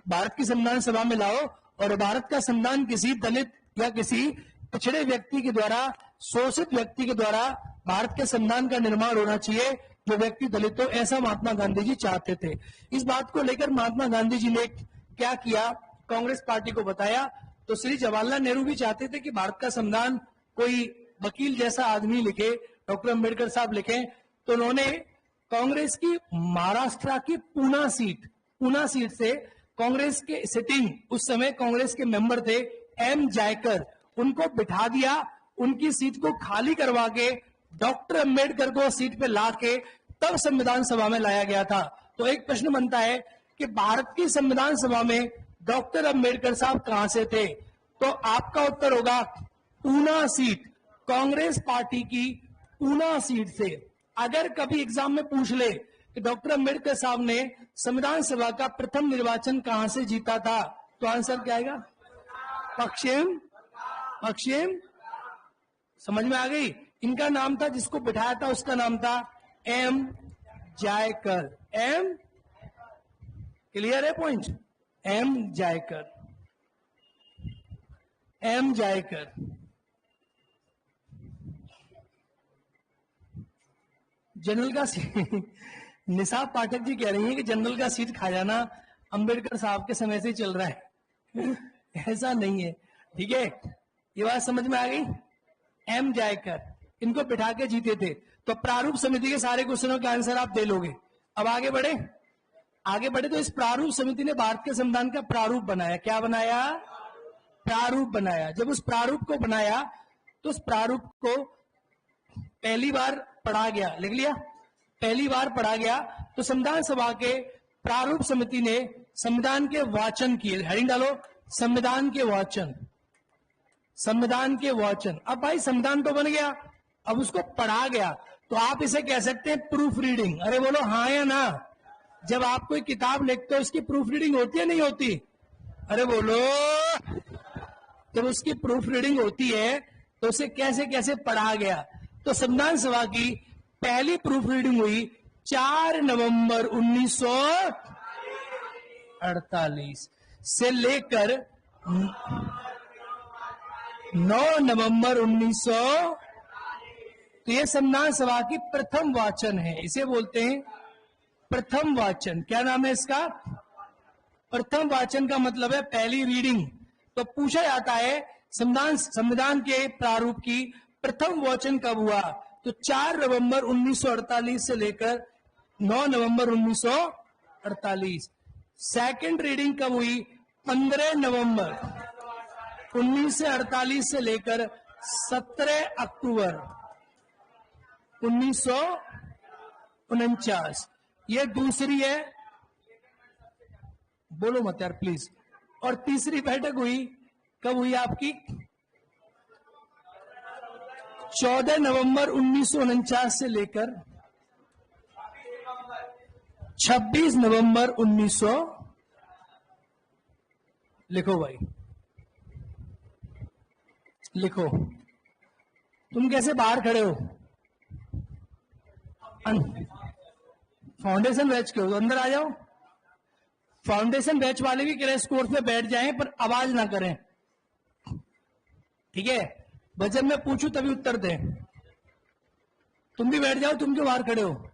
भारत की संविधान सभा में लाओ और भारत का संविधान किसी दलित या किसी पिछड़े व्यक्ति के द्वारा, शोषित व्यक्ति के द्वारा भारत के संविधान का निर्माण होना चाहिए जो व्यक्ति दलित हो, ऐसा महात्मा गांधी जी चाहते थे। इस बात को लेकर महात्मा गांधी जी ने क्या किया, कांग्रेस पार्टी को बताया। तो श्री जवाहरलाल नेहरू भी चाहते थे कि भारत का संविधान कोई वकील जैसा आदमी लिखे, डॉक्टर अम्बेडकर साहब लिखे। तो उन्होंने कांग्रेस की महाराष्ट्र की पूना सीट से कांग्रेस के सिटिंग, उस समय कांग्रेस के मेंबर थे एम जायकर, उनको बिठा दिया। उनकी सीट को खाली करवा के डॉक्टर अम्बेडकर को सीट पे ला के तब संविधान सभा में लाया गया था। तो एक प्रश्न बनता है कि भारत की संविधान सभा में डॉक्टर अम्बेडकर साहब कहां से थे? तो आपका उत्तर होगा पूना सीट, कांग्रेस पार्टी की पूना सीट से। अगर कभी एग्जाम में पूछ ले कि डॉक्टर अम्बेडकर साहब ने संविधान सभा का प्रथम निर्वाचन कहां से जीता था, तो आंसर क्या आएगा? पश्चिम। समझ में आ गई? इनका नाम था, जिसको बिठाया था उसका नाम था एम जायकर। एम क्लियर है पॉइंट? एम जायकर। जनरल का निशा पाठक जी कह रही है कि जनरल का सीट खा जाना अंबेडकर साहब के समय से ही चल रहा है। ऐसा नहीं है, ठीक है? ये बात समझ में आ गई? एम जायकर, इनको बिठा के जीते थे। तो प्रारूप समिति के सारे क्वेश्चनों के आंसर आप दे लोगे। अब आगे बढ़े तो इस प्रारूप समिति ने भारत के संविधान का प्रारूप बनाया। क्या बनाया? प्रारूप बनाया। जब उस प्रारूप को बनाया तो उस प्रारूप को पहली बार पढ़ा गया, लिख लिया, पहली बार पढ़ा गया। तो संविधान सभा के प्रारूप समिति ने संविधान के वाचन किए। हेडिंग डालो, संविधान के वाचन। अब भाई संविधान तो बन गया, अब उसको पढ़ा गया, तो आप इसे कह सकते हैं प्रूफ रीडिंग। अरे बोलो हाँ या ना? जब आप कोई किताब लिखते हो उसकी प्रूफ रीडिंग होती है नहीं होती? अरे बोलो। जब उसकी प्रूफ रीडिंग होती है तो उसे कैसे कैसे पढ़ा गया। तो संविधान सभा की पहली प्रूफ रीडिंग हुई 4 नवंबर 1948 से लेकर 9 नवंबर 1900। तो ये संविधान सभा की प्रथम वाचन है, इसे बोलते हैं प्रथम वाचन। क्या नाम है इसका? प्रथम वाचन का मतलब है पहली रीडिंग। तो पूछा जाता है संविधान के प्रारूप की प्रथम वाचन कब हुआ? तो 4 नवंबर 1948 से लेकर 9 नवंबर 1948। सेकंड रीडिंग कब हुई? 15 नवंबर 1948 से लेकर 17 अक्टूबर 1949। ये दूसरी है, बोलो मत यार प्लीज। और तीसरी बैठक हुई कब हुई आपकी? 14 नवंबर 1949 से लेकर 26 नवंबर 1900। लिखो भाई, लिखो। तुम कैसे बाहर खड़े हो? फाउंडेशन बैच के हो तो अंदर आ जाओ। फाउंडेशन बैच वाले भी क्रैश कोर्स में बैठ जाएं पर आवाज ना करें, ठीक है? बस जब मैं पूछूं तभी उत्तर दें। तुम भी बैठ जाओ, तुम क्यों बाहर खड़े हो?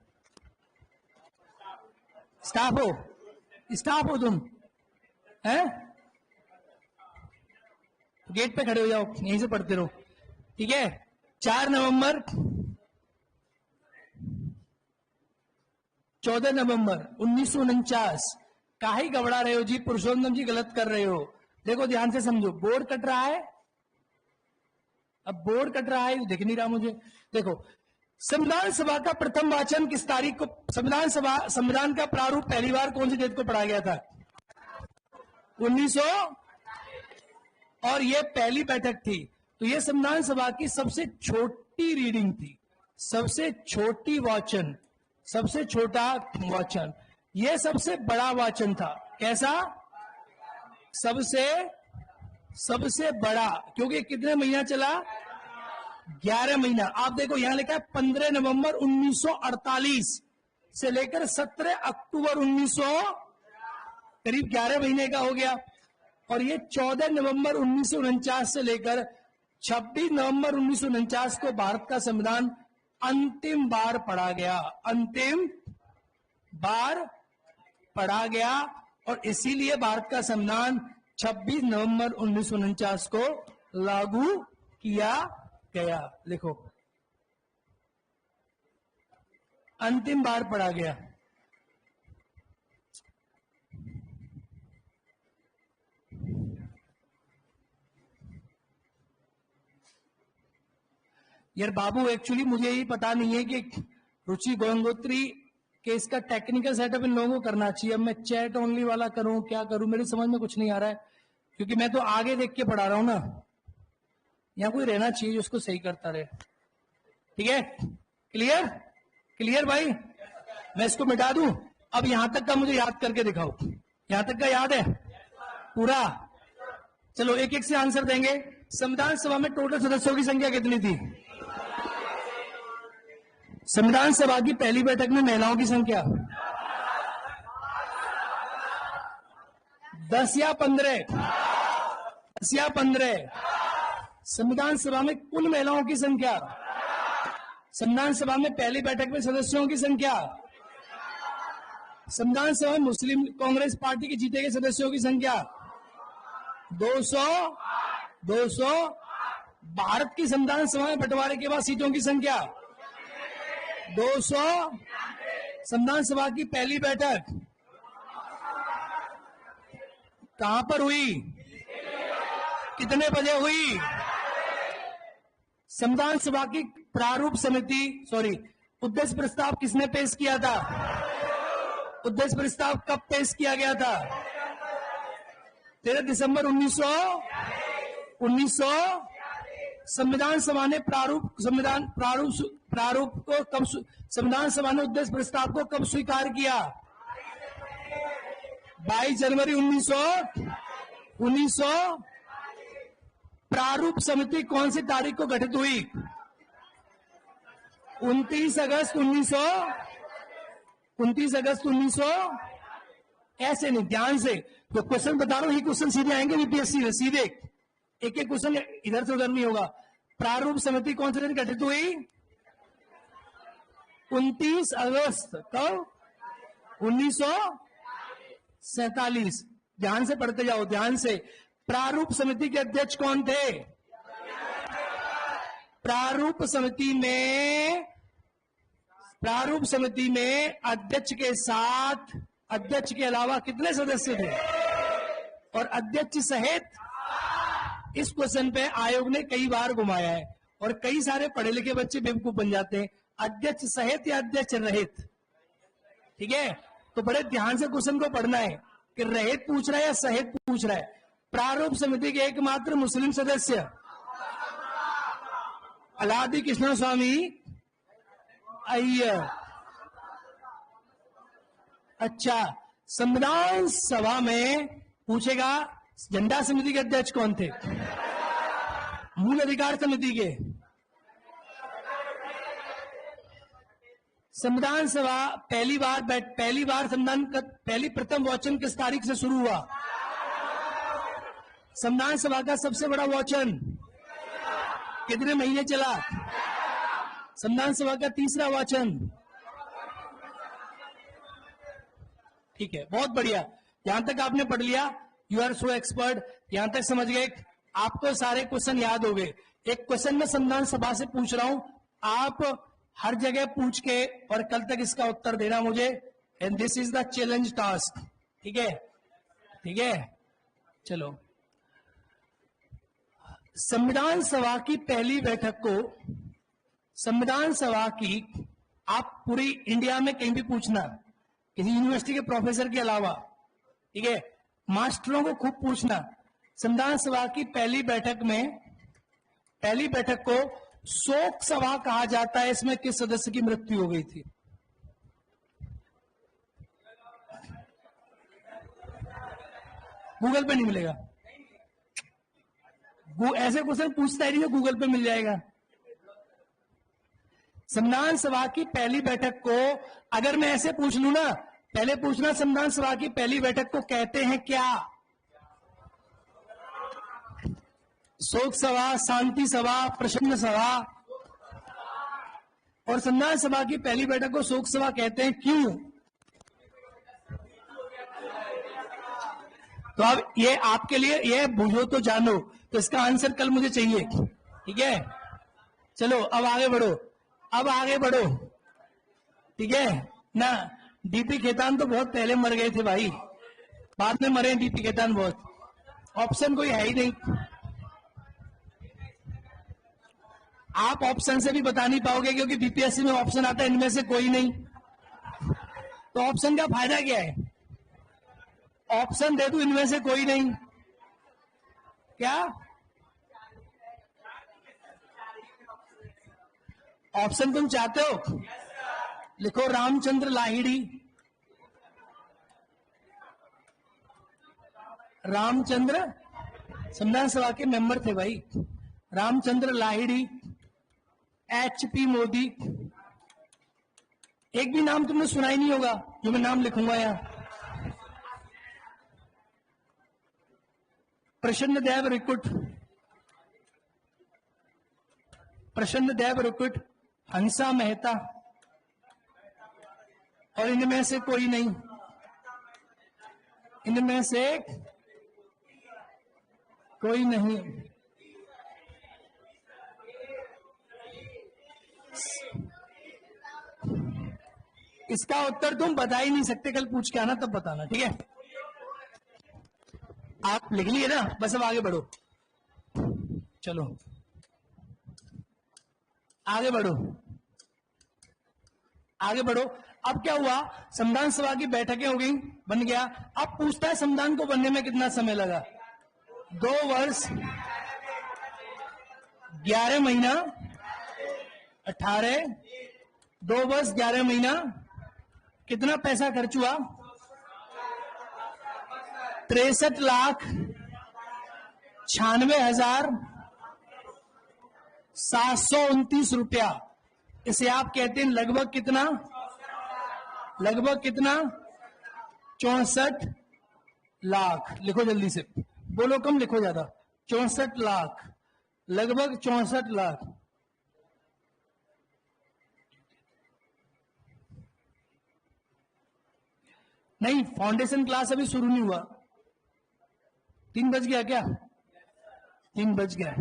स्टाफ हो तुम, हैं? गेट पे खड़े हो जाओ, यहीं से पढ़ते रहो, ठीक है? 4 नवंबर 14 नवंबर 1949। काहे घबरा रहे हो जी? पुरुषोत्तम जी गलत कर रहे हो। देखो ध्यान से समझो, बोर्ड कट रहा है। अब बोर्ड कट रहा है, दिख नहीं रहा मुझे। देखो, संविधान सभा का प्रथम वाचन किस तारीख को? संविधान का प्रारूप पहली बार कौन सी डेट को पढ़ा गया था? 1900। और ये पहली बैठक थी। तो ये संविधान सभा की सबसे छोटी रीडिंग थी, सबसे छोटी वाचन, सबसे छोटा वाचन। ये सबसे बड़ा वाचन था। कैसा? सबसे सबसे बड़ा, क्योंकि कितने महीना चला, 11 महीना। आप देखो यहां लिखा है 15 नवंबर 1948 से लेकर 17 अक्टूबर 1900, करीब 11 महीने का हो गया। और ये 14 नवंबर 1949 से लेकर 26 नवंबर 1949 को भारत का संविधान अंतिम बार पढ़ा गया, अंतिम बार पढ़ा गया। और इसीलिए भारत का संविधान 26 नवंबर 1949 को लागू किया गया। लिखो, अंतिम बार पढ़ा गया। यार बाबू, एक्चुअली मुझे यही पता नहीं है कि रुचि गंगोत्री के इसका टेक्निकल सेटअप इन लोगों को करना चाहिए। अब मैं चैट ओनली वाला करूं, क्या करूं, मेरी समझ में कुछ नहीं आ रहा है, क्योंकि मैं तो आगे देख के पढ़ा रहा हूं ना। यहां कोई रहना चाहिए जो उसको सही करता रहे। ठीक है, क्लियर, क्लियर भाई। मैं इसको मिटा दूं, अब यहां तक का मुझे याद करके दिखाओ। यहां तक का याद है पूरा? चलो एक एक से आंसर देंगे। संविधान सभा में टोटल सदस्यों की संख्या कितनी थी? संविधान सभा की पहली बैठक में महिलाओं की संख्या 10 या 15? 10 या 15? संविधान सभा में कुल महिलाओं की संख्या, संविधान सभा में पहली बैठक में सदस्यों की संख्या, संविधान सभा में मुस्लिम कांग्रेस पार्टी के जीते गए सदस्यों की संख्या 200। 200। भारत की संविधान सभा में बंटवारे के बाद सीटों की संख्या 200। संविधान सभा की पहली बैठक कहां पर हुई, कितने बजे हुई? संविधान सभा की प्रारूप समिति, उद्देश्य प्रस्ताव किसने पेश किया था? उद्देश्य प्रस्ताव कब पेश किया गया था? 13 दिसंबर 1900। संविधान सभा ने प्रारूप को कब, संविधान सभा ने उद्देश्य प्रस्ताव को कब स्वीकार किया? 22 जनवरी 1900। प्रारूप समिति कौन सी तारीख को गठित हुई? 29 अगस्त 1900। 29 अगस्त 1900। ऐसे नहीं, ध्यान से तो क्वेश्चन बता रहा हूं, ये क्वेश्चन सीधे आएंगे यूपीएससी में, सीधे एक एक क्वेश्चन इधर से उधर नहीं होगा। प्रारूप समिति कौन से दिन गठित हुई? 29 अगस्त कब? 1947। ध्यान से पढ़ते जाओ, ध्यान से। प्रारूप समिति के अध्यक्ष कौन थे? प्रारूप समिति में अध्यक्ष के साथ, अध्यक्ष के अलावा कितने सदस्य थे? और अध्यक्ष सहित, इस क्वेश्चन पे आयोग ने कई बार घुमाया है और कई सारे पढ़े लिखे बच्चे बेवकूफ बन जाते हैं। अध्यक्ष सहित या अध्यक्ष रहित? ठीक है, तो बड़े ध्यान से क्वेश्चन को पढ़ना है कि रहित पूछ रहा है या सहित पूछ रहा है। प्रारूप समिति के एकमात्र मुस्लिम सदस्य अलादी कृष्ण स्वामी अय्यर। अच्छा, संविधान सभा में पूछेगा झंडा समिति के अध्यक्ष कौन थे? मूल अधिकार समिति के? संविधान सभा पहली बार संविधान का प्रथम वाचन किस तारीख से शुरू हुआ? संविधान सभा का सबसे बड़ा वाचन कितने महीने चला? संविधान सभा का तीसरा वाचन। ठीक है, बहुत बढ़िया, यहां तक आपने पढ़ लिया। यू आर सो एक्सपर्ट, यहां तक समझ गए, आपको सारे क्वेश्चन याद हो गए। एक क्वेश्चन मैं संविधान सभा से पूछ रहा हूं, आप हर जगह पूछ के और कल तक इसका उत्तर देना मुझे, and this is the challenge task. ठीक है, ठीक है, चलो। संविधान सभा की पहली बैठक को, संविधान सभा की, आप पूरी इंडिया में कहीं भी पूछना, किसी यूनिवर्सिटी के प्रोफेसर के अलावा, ठीक है, मास्टरों को खूब पूछना, संविधान सभा की पहली बैठक को शोक सभा कहा जाता है, इसमें किस सदस्य की मृत्यु हो गई थी? गूगल पे नहीं मिलेगा, ऐसे क्वेश्चन पूछता ही नहीं जो गूगल पे मिल जाएगा। संविधान सभा की पहली बैठक को अगर मैं ऐसे पूछ लू ना, पहले पूछना संविधान सभा की पहली बैठक को कहते हैं क्या? शोक सभा, शांति सभा, प्रसन्न सभा। और संविधान सभा की पहली बैठक को शोक सभा कहते हैं, क्यों? तो अब ये आपके लिए, ये बुझो तो जानो, तो इसका आंसर कल मुझे चाहिए, ठीक है? चलो अब आगे बढ़ो, अब आगे बढ़ो, ठीक है ना? डीपी खेतान तो बहुत पहले मर गए थे भाई, बाद में मरे डीपी खेतान बहुत। ऑप्शन कोई है ही नहीं, आप ऑप्शन से भी बता नहीं पाओगे क्योंकि बीपीएससी में ऑप्शन आता है इनमें से कोई नहीं, तो ऑप्शन का फायदा क्या है? ऑप्शन दे दूं इनमें से कोई नहीं, क्या ऑप्शन तुम चाहते हो? लिखो रामचंद्र लाहिड़ी, रामचंद्र संविधान सभा के मेंबर थे भाई, रामचंद्र लाहिड़ी, एचपी मोदी। एक भी नाम तुमने सुना ही नहीं होगा जो मैं नाम लिखूंगा यहां। प्रसन्न देव रिकुट, प्रसन्न देव रिकुट, हंसा मेहता, और इनमें से कोई नहीं, इनमें से कोई नहीं। इसका उत्तर तुम बता ही नहीं सकते, कल पूछ के आना तब बताना, ठीक है? आप लिख लिए ना, बस अब आगे बढ़ो, चलो आगे बढ़ो, आगे बढ़ो। अब क्या हुआ, संविधान सभा की बैठकें हो गई, बन गया। अब पूछता है संविधान को बनने में कितना समय लगा? 2 वर्ष 11 महीना 18, 2 वर्ष 11 महीना, कितना पैसा खर्च हुआ? 63,96,729 रुपया। इसे आप कहते हैं लगभग कितना? लगभग कितना? 64 लाख। लिखो जल्दी से, बोलो कम लिखो ज्यादा। 64 लाख, लगभग 64 लाख। नहीं, फाउंडेशन क्लास अभी शुरू नहीं हुआ। 3 बज गया क्या? 3 बज गया।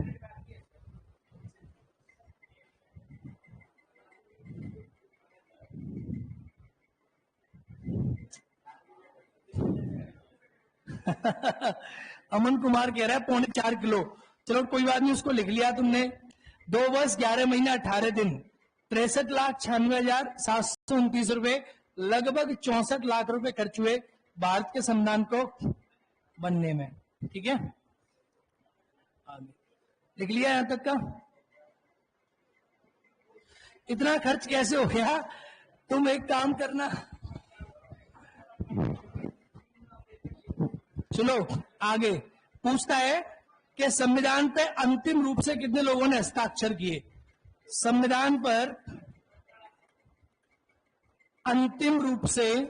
अमन कुमार कह रहा है 3.25 किलो। चलो कोई बात नहीं, उसको लिख लिया तुमने। 2 वर्ष 11 महीना 18 दिन, 63,96,729 रुपए, लगभग 64 लाख रुपए खर्च हुए भारत के संविधान को बनने में, ठीक है? लिख लिया यहां तक का? इतना खर्च कैसे हो गया? तुम एक काम करना, चलो आगे। पूछता है कि संविधान पे अंतिम रूप से कितने लोगों ने हस्ताक्षर किए? संविधान पर अंतिम रूप से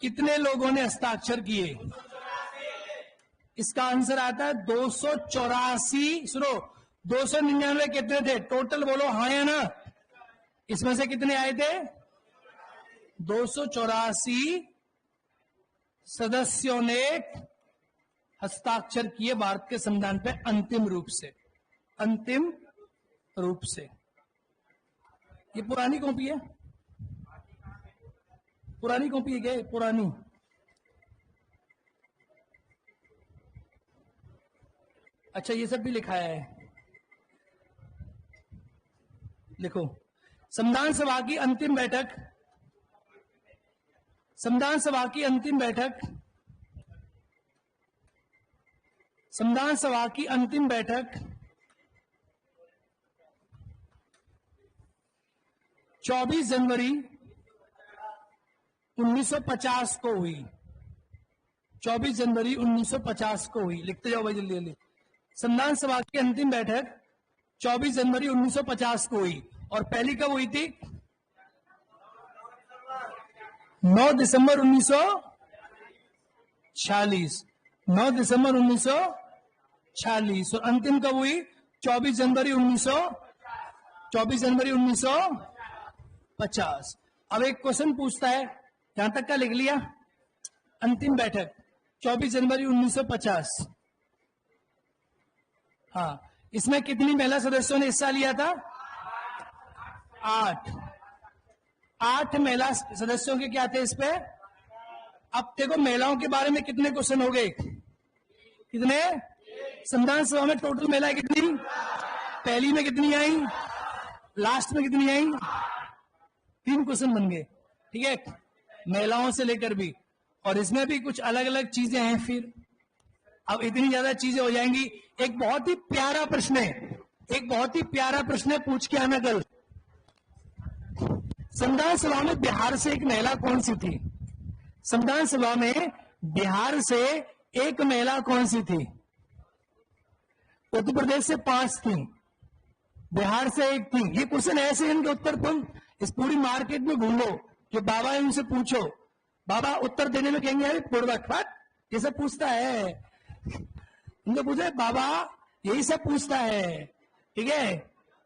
कितने लोगों ने हस्ताक्षर किए? इसका आंसर आता है 284। सुनो, 299 कितने थे टोटल? बोलो हाँ या ना। इसमें से कितने आए थे? 284 सदस्यों ने हस्ताक्षर किए भारत के संविधान पे अंतिम रूप से। अंतिम रूप से। ये पुरानी कॉपी है, पुरानी कॉपी है क्या? पुरानी। अच्छा, ये सब भी लिखा है। लिखो, संविधान सभा की अंतिम बैठक, संविधान सभा की अंतिम बैठक, संविधान सभा की अंतिम बैठक 24 जनवरी 1950 को हुई। 24 जनवरी 1950 को हुई। लिखते जाओ भाई जल्दी जल्दी। संविधान सभा की अंतिम बैठक 24 जनवरी 1950 को हुई। और पहली कब हुई थी? 9 दिसंबर 1946। 9 दिसंबर 1946। और अंतिम कब हुई? 24 जनवरी 1950। अब एक क्वेश्चन पूछता है, यहां तक का लिख लिया। अंतिम बैठक 24 जनवरी 1950। हाँ, इसमें कितनी महिला सदस्यों ने हिस्सा लिया था? 8 महिला सदस्यों के क्या थे इस पे? अब देखो महिलाओं के बारे में कितने क्वेश्चन हो गए? कितने? संविधान सभा में टोटल महिलाएं कितनी? पहली में कितनी आई? लास्ट में कितनी आई? 3 क्वेश्चन बन गए। ठीक है, महिलाओं से लेकर भी। और इसमें भी कुछ अलग अलग चीजें हैं। फिर अब इतनी ज्यादा चीजें हो जाएंगी। एक बहुत ही प्यारा प्रश्न है, पूछ के आना कल। संविधान सभा में बिहार से एक महिला कौन सी थी? संविधान सभा में बिहार से एक महिला कौन सी थी? उत्तर प्रदेश से 5 थी, बिहार से 1 थी। ये क्वेश्चन ऐसे इनके उत्तर तुम इस पूरी मार्केट में घूमो कि बाबा इनसे पूछो, बाबा उत्तर देने में कहेंगे अरे बुड़बक ये सब पूछता है। उनको पूछे बाबा यही सब पूछता है। ठीक है,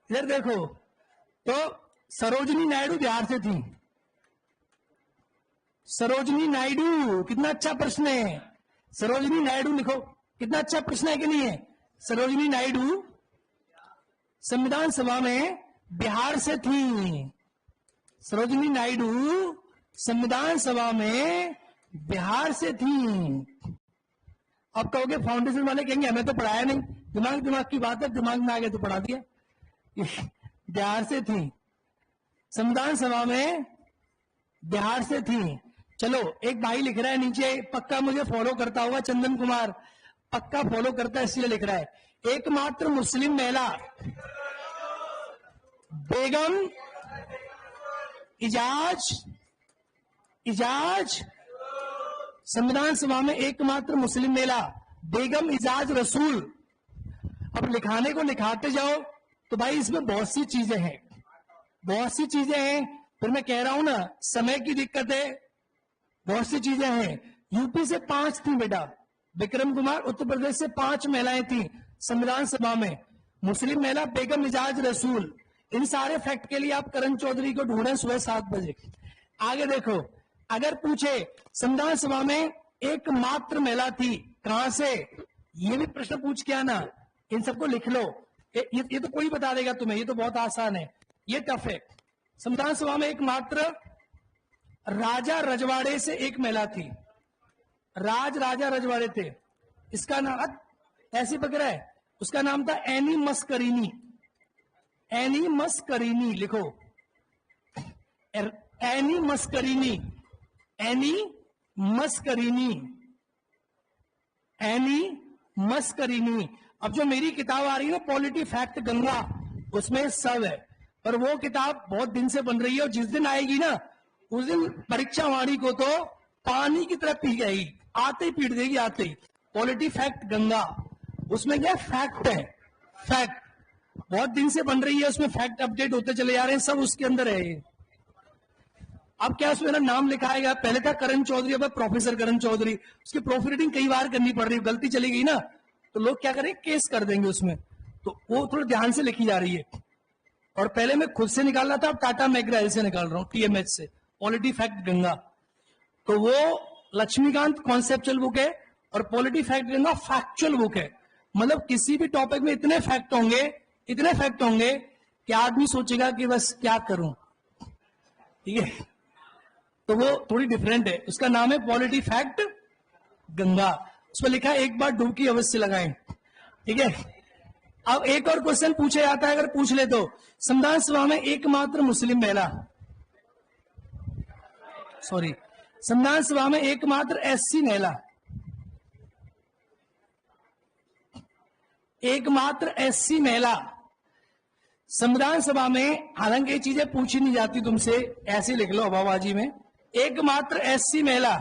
इधर देखो तो सरोजिनी नायडू बिहार से थी। सरोजिनी नायडू, कितना अच्छा प्रश्न है। सरोजिनी नायडू लिखो, कितना अच्छा प्रश्न है कि नहीं है? सरोजिनी नायडू संविधान सभा में बिहार से थी। सरोजिनी नायडू संविधान सभा में बिहार से थी। अब कहोगे फाउंडेशन वाले कहेंगे हमें तो पढ़ाया नहीं। दिमाग की बात है, दिमाग में आ गया तो पढ़ा दिया। बिहार से थी, संविधान सभा में बिहार से थी। चलो एक भाई लिख रहा है नीचे, पक्का मुझे फॉलो करता होगा, चंदन कुमार पक्का फॉलो करता है इसलिए लिख रहा है, एकमात्र मुस्लिम महिला बेगम इजाज संविधान सभा में एकमात्र मुस्लिम महिला बेगम इजाज रसूल। अब लिखाने को लिखाते जाओ तो भाई इसमें बहुत सी चीजें हैं। फिर मैं कह रहा हूं ना, समय की दिक्कत है, बहुत सी चीजें हैं। यूपी से 5 थी बेटा, विक्रम कुमार। उत्तर प्रदेश से 5 महिलाएं थी संविधान सभा में। मुस्लिम महिला बेगम इजाज रसूल। इन सारे फैक्ट के लिए आप करण चौधरी को ढूंढें सुबह 7 बजे। आगे देखो, अगर पूछे संविधान सभा में एकमात्र महिला थी, कहां से? ये भी प्रश्न पूछ के आना, इन सबको लिख लो। ये तो कोई बता देगा तुम्हें, ये तो बहुत आसान है, ये टफ है। संविधान सभा में एकमात्र राजा रजवाड़े से एक महिला थी। राजा रजवाड़े थे, इसका नाम ऐसी पकड़ा है, उसका नाम था एनी मस्करीनी। एनी मस्करीनी लिखो, एनी मस्करीनी, एनी मस्करीनी, एनी मस्करीनी। अब जो मेरी किताब आ रही है ना, पॉलिटी फैक्ट गंगा, उसमें सब है। पर वो किताब बहुत दिन से बन रही है, और जिस दिन आएगी ना उस दिन परीक्षा वाणी को तो पानी की तरह पी जाएगी, आते ही पीट देगी, आते ही। पॉलिटी फैक्ट गंगा, उसमें क्या फैक्ट है, फैक्ट बहुत दिन से बन रही है, उसमें फैक्ट अपडेट होते चले जा रहे हैं, सब उसके अंदर है। अब क्या उसमें नाम लिखाएगा, पहले था करण चौधरी, अब प्रोफेसर करण चौधरी। उसकी प्रूफ रीडिंग कई बार करनी पड़ रही है, गलती चली गई ना तो लोग क्या करें, केस कर देंगे उसमें, तो वो थोड़ा ध्यान से लिखी जा रही है। और पहले मैं खुद से निकाल रहा था, अब टाटा मैकग्रा से निकाल रहा हूं, TMH से, पॉलिटी फैक्ट गंगा। तो वो लक्ष्मीकांत कॉन्सेप्चुअल बुक है, और polity fact Ganga factual book है। मतलब किसी भी टॉपिक में इतने फैक्ट होंगे कि आदमी सोचेगा कि बस क्या करूं। ठीक है, तो वो थोड़ी डिफरेंट है, उसका नाम है पॉलिटी फैक्ट गंगा। उस पर लिखा है एक बार डुबकी अवश्य लगाएं। ठीक है, अब एक और क्वेश्चन पूछा जाता है, अगर पूछ ले तो, संविधान सभा में एकमात्र मुस्लिम महिला, संविधान सभा में एकमात्र SC महिला, एकमात्र SC महिला संविधान सभा में। हालांकि ये चीजें पूछी नहीं जाती तुमसे, ऐसे लिख लो हवाबाजी में, एकमात्र SC महिला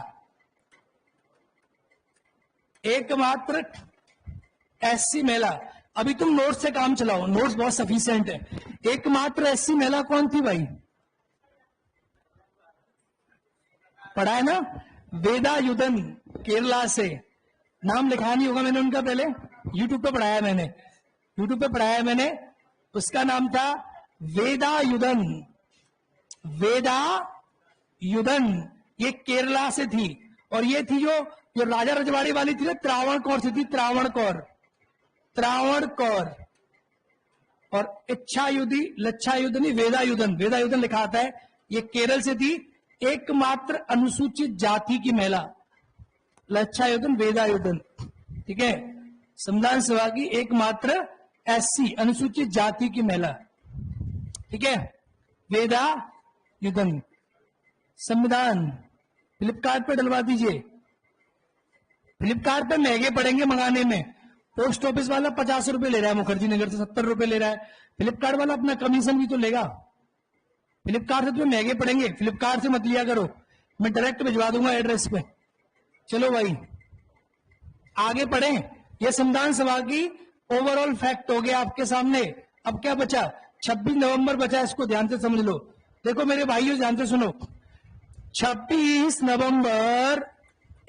एकमात्र एससी महिला, अभी तुम नोट्स से काम चलाओ, नोट्स बहुत सफिशिएंट है। एकमात्र एससी महिला कौन थी भाई? पढ़ा है ना? वेदा युदन, केरला से। नाम लिखा नहीं होगा मैंने उनका, पहले यूट्यूब पे पढ़ाया मैंने, यूट्यूब पे पढ़ाया मैंने। उसका नाम था वेदा युदन, वेदा युदन। ये केरला से थी। और ये थी जो राजा रजवाड़ी वाली थी ना, त्रावणकोर से थी, त्रावणकोर, त्रावणकोर। और इच्छा युद्धि, लच्छा युद्ध नहीं, वेदा युदन, वेदा युदन लिखा आता है। ये केरल से थी, एकमात्र अनुसूचित जाति की महिला। लच्छा युदन, वेदा युदन, ठीक है। संविधान सभा की एकमात्र एससी अनुसूचित जाति की महिला, ठीक है, वेदा युदन। संविधान फ्लिपकार्ट पे डलवा दीजिए, फ्लिपकार्ट पे महंगे पड़ेंगे मंगाने में। पोस्ट ऑफिस वाला 50 रुपए ले रहा है, मुखर्जी नगर से 70 रुपए ले रहा है। फ्लिपकार्ट वाला अपना कमीशन भी तो लेगा। फ्लिपकार्ट से तुम्हें महंगे पड़ेंगे, फ्लिपकार्ट से मत लिया करो, मैं डायरेक्ट भिजवा दूंगा एड्रेस पे। चलो भाई आगे पढ़े। ये संविधान सभा की ओवरऑल फैक्ट हो गया आपके सामने। अब क्या बचा? 26 नवंबर बचा, इसको ध्यान से समझ लो। देखो मेरे भाइयों, ध्यान से सुनो। 26 नवंबर,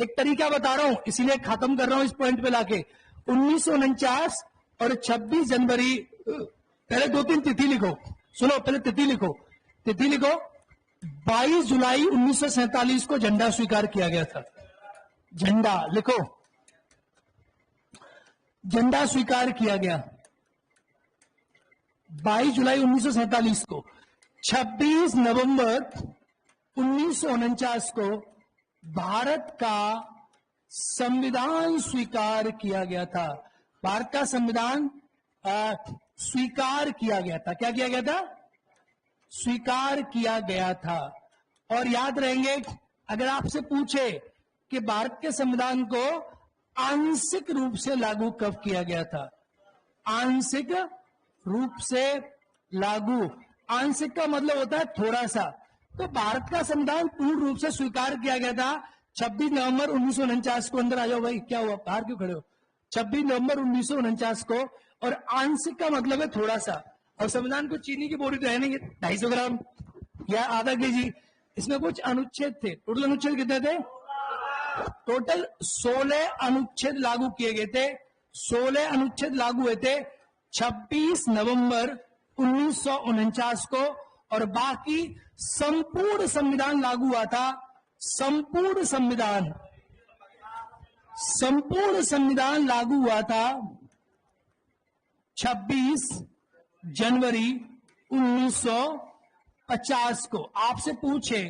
एक तरीका बता रहा हूं इसीलिए खत्म कर रहा हूं इस पॉइंट पे लाके। 1949 और 26 जनवरी, पहले 2-3 तिथि लिखो, सुनो, पहले तिथि लिखो, तिथि लिखो। 22 जुलाई 1947 को झंडा स्वीकार किया गया था। झंडा लिखो, झंडा स्वीकार किया गया 22 जुलाई 1947 को। 26 नवंबर 1949 को भारत का संविधान स्वीकार किया गया था। भारत का संविधान स्वीकार किया गया था। क्या किया गया था? स्वीकार किया गया था। और याद रहेंगे, अगर आपसे पूछे कि भारत के संविधान को आंशिक रूप से लागू कब किया गया था? आंशिक रूप से लागू, आंशिक का मतलब होता है थोड़ा सा। तो भारत का संविधान पूर्ण रूप से स्वीकार किया गया था 26 नवंबर 1949 को। अंदर आ जाओ भाई, क्या हुआ, बाहर क्यों खड़े हो? 26 नवंबर 1949 को। और आंशिक का मतलब है थोड़ा सा। और संविधान को चीनी की बोरी तो है नहीं, 250 ग्राम या आधा केजी। इसमें कुछ अनुच्छेद थे, टोटल अनुच्छेद कितने थे? टोटल 16 अनुच्छेद लागू किए गए थे। 16 अनुच्छेद लागू हुए थे 26 नवंबर 1949 को। और बाकी संपूर्ण संविधान लागू हुआ था, संपूर्ण संविधान लागू हुआ था 26 जनवरी 1950 को। आपसे पूछे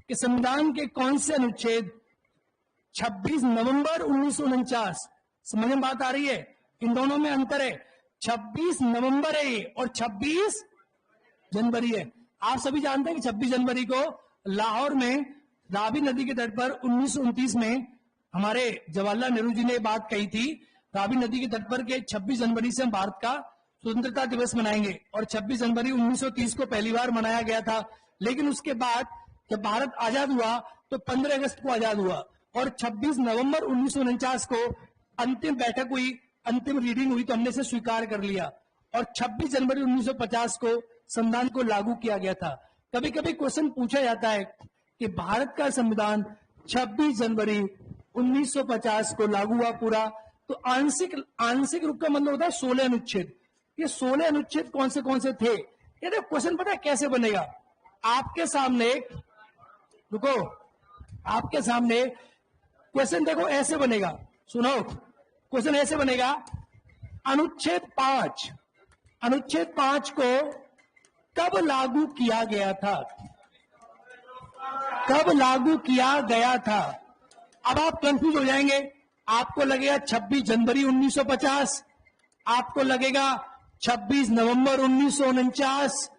कि संविधान के कौन से अनुच्छेद 26 नवंबर 1949, समझ में बात आ रही है? इन दोनों में अंतर है। 26 नवंबर है ये और 26 जनवरी है। आप सभी जानते हैं कि 26 जनवरी को लाहौर में रावी नदी के तट पर 1929 में हमारे जवाहरलाल नेहरू जी ने बात कही थी, रावी नदी के तट पर के 26 जनवरी से हम भारत का स्वतंत्रता दिवस मनाएंगे। और 26 जनवरी 1930 को पहली बार मनाया गया था। लेकिन उसके बाद जब भारत आजाद हुआ तो 15 अगस्त को आजाद हुआ। और 26 नवंबर 1949 को अंतिम बैठक हुई, अंतिम रीडिंग हुई, तो हमने इसे स्वीकार कर लिया। और 26 जनवरी 1950 को संविधान को लागू किया गया था। कभी कभी क्वेश्चन पूछा जाता है कि भारत का संविधान 26 जनवरी 1950 को लागू हुआ पूरा, तो आंशिक रूप का मतलब होता है 16 अनुच्छेद। ये 16 अनुच्छेद कौन से थे? ये देखो क्वेश्चन पता है कैसे बनेगा? आपके सामने, रुको, आपके सामने क्वेश्चन देखो ऐसे बनेगा, सुनो, क्वेश्चन ऐसे बनेगा। अनुच्छेद 5 को कब लागू किया गया था? कब लागू किया गया था? अब आप कंफ्यूज हो जाएंगे। आपको लगेगा 26 जनवरी 1950, आपको लगेगा 26 नवंबर 1949,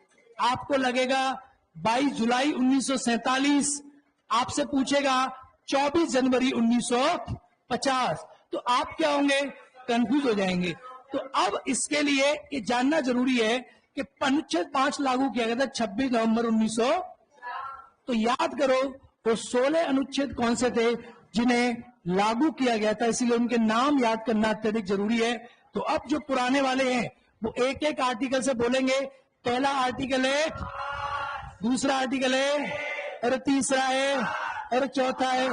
आपको लगेगा 22 जुलाई 1947, आपसे पूछेगा 24 जनवरी 1950, तो आप क्या होंगे? कंफ्यूज हो जाएंगे। तो अब इसके लिए ये जानना जरूरी है कि अनुच्छेद 5 लागू किया गया था 26 नवंबर 1900। तो याद करो वो 16 अनुच्छेद कौन से थे जिन्हें लागू किया गया था, इसीलिए उनके नाम याद करना अत्यधिक जरूरी है। तो अब जो पुराने वाले हैं वो एक एक आर्टिकल से बोलेंगे। पहला आर्टिकल है, दूसरा आर्टिकल है, और तीसरा है, और चौथा है,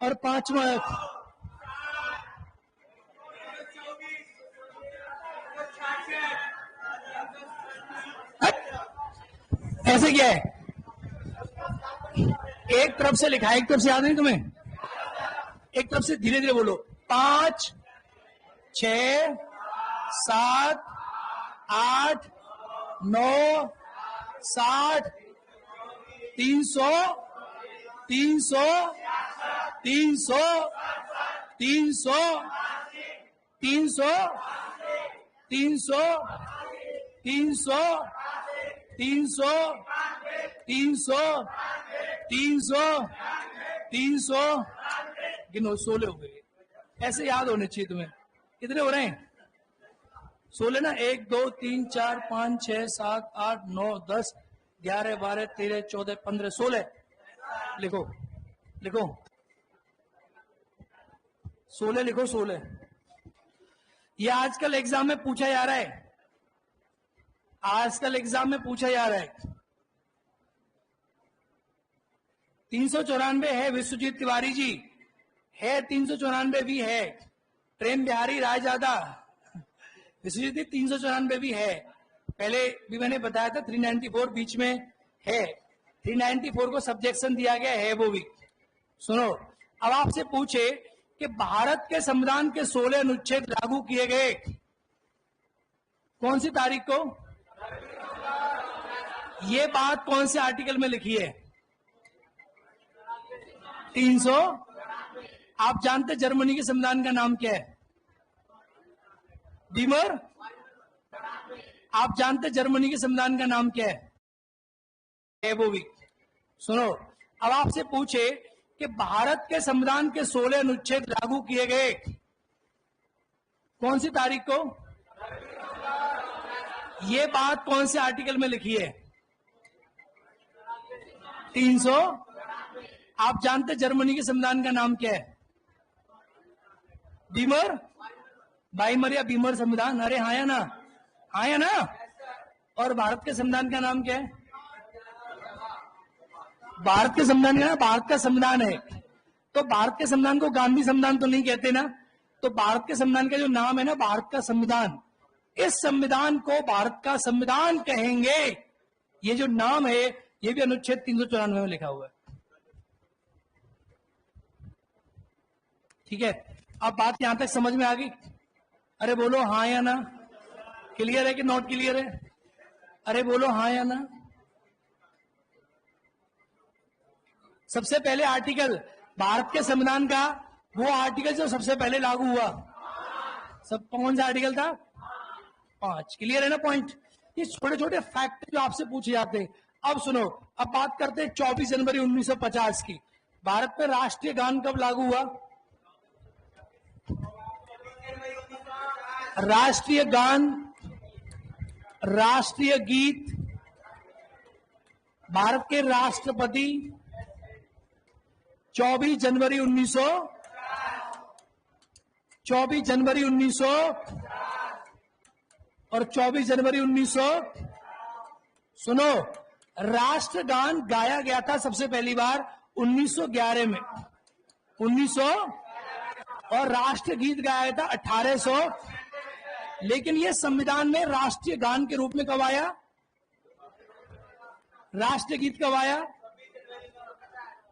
और पांचवा है। ऐसे क्या है, एक तरफ से लिखा है, एक तरफ से याद नहीं तुम्हें, एक तरफ से धीरे धीरे बोलो। 5, 6, 7, 8, 9, 60, 300, 300, 300, 300, 300, 300, 300, 300, 300, 300, 300, गिनो 16 हो गए। ऐसे याद होने चाहिए तुम्हें। कितने हो रहे हैं? 16 ना। 1, 2, 3, 4, 5, 6, 7, 8, 9, 10, 11, 12, 13, 14, 15, 16 लिखो, लिखो 16 लिखो, 16। ये आजकल एग्जाम में पूछा जा रहा है, आजकल एग्जाम में पूछा जा रहा है। 394 है विश्वजीत तिवारी जी, है 394 भी है। प्रेम बिहारी रायजादा, विश्वजीत 394 भी है। पहले भी मैंने बताया था 394 बीच में है, 394 को सब्जेक्शन दिया गया है वो भी। सुनो, अब आपसे पूछे कि भारत के संविधान के 16 अनुच्छेद लागू किए गए कौन सी तारीख को? ये बात कौन से आर्टिकल में लिखी है? 300। आप जानते जर्मनी के संविधान का नाम क्या है? बीमर। आप जानते जर्मनी के संविधान का नाम क्या है? वो भी। सुनो, अब आपसे पूछे कि भारत के संविधान के 16 अनुच्छेद लागू किए गए कौन सी तारीख को? ये बात कौन से आर्टिकल में लिखी है? 300। आप जानते जर्मनी के संविधान का नाम क्या है? बीमर, बाइमर या बीमर संविधान। अरे हाँ या ना, हाँ या ना। और भारत के संविधान का नाम क्या है? भारत के संविधान का, भारत का संविधान है। तो भारत के संविधान को गांधी संविधान तो नहीं कहते ना, तो भारत के संविधान का जो नाम है ना, भारत का संविधान, इस संविधान को भारत का संविधान कहेंगे। ये जो नाम है ये भी अनुच्छेद 394 में लिखा हुआ है। ठीक है, अब बात यहां तक समझ में आ गई? अरे बोलो हाँ या ना। क्लियर है कि नॉट क्लियर है? अरे बोलो हाँ या ना। सबसे पहले आर्टिकल भारत के संविधान का, वो आर्टिकल जो सबसे पहले लागू हुआ, सब कौन सा आर्टिकल था? 5। क्लियर है ना पॉइंट? ये छोटे छोटे फैक्ट जो आपसे पूछे जाते हैं। अब सुनो, अब बात करते हैं 24 जनवरी 1950 की। भारत में राष्ट्रीय गान कब लागू हुआ? राष्ट्रीय गान, राष्ट्रीय गीत, भारत के राष्ट्रपति 24 जनवरी 1900 और 24 जनवरी 1900। सुनो, राष्ट्रगान गाया गया था सबसे पहली बार 1911 में, 1900, और राष्ट्रीय गीत गाया था 1800। लेकिन यह संविधान में राष्ट्रीय गान के रूप में कब आया? राष्ट्रीय गीत कब आया?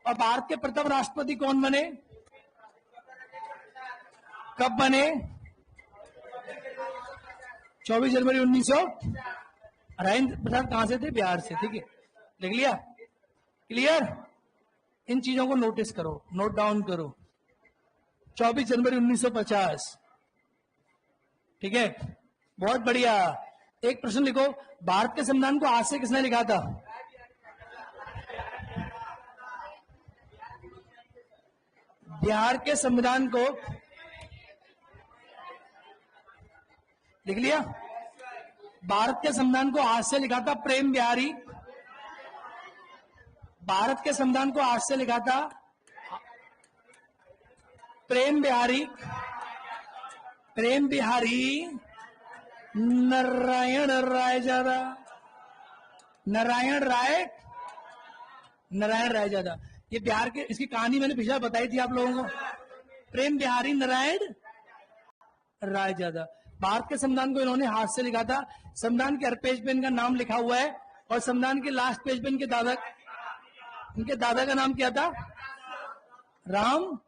और भारत के प्रथम राष्ट्रपति कौन बने? कब बने? 24 जनवरी 1900। राजेंद्र प्रसाद कहां से थे? बिहार से। ठीक है, लिख लिया? क्लियर? इन चीजों को नोटिस करो, नोट डाउन करो। 24 जनवरी 1950। ठीक है, बहुत बढ़िया। एक प्रश्न लिखो, भारत के संविधान को हाथ से किसने लिखा था? बिहार के संविधान को लिख लिया? भारत के संविधान को हाथ से लिखा था प्रेम बिहारी। भारत के संविधान को हाथ से लिखा था प्रेम बिहारी नारायण रायजादा, नारायण रायजादा। ये बिहार के, इसकी कहानी मैंने पिछला बताई थी आप लोगों को। प्रेम बिहारी नारायण रायजादा। भारत के संविधान को इन्होंने हाथ से लिखा था। संविधान के हर पेज पे इनका नाम लिखा हुआ है और संविधान के लास्ट पेज पे इनके दादा का नाम क्या था? राम।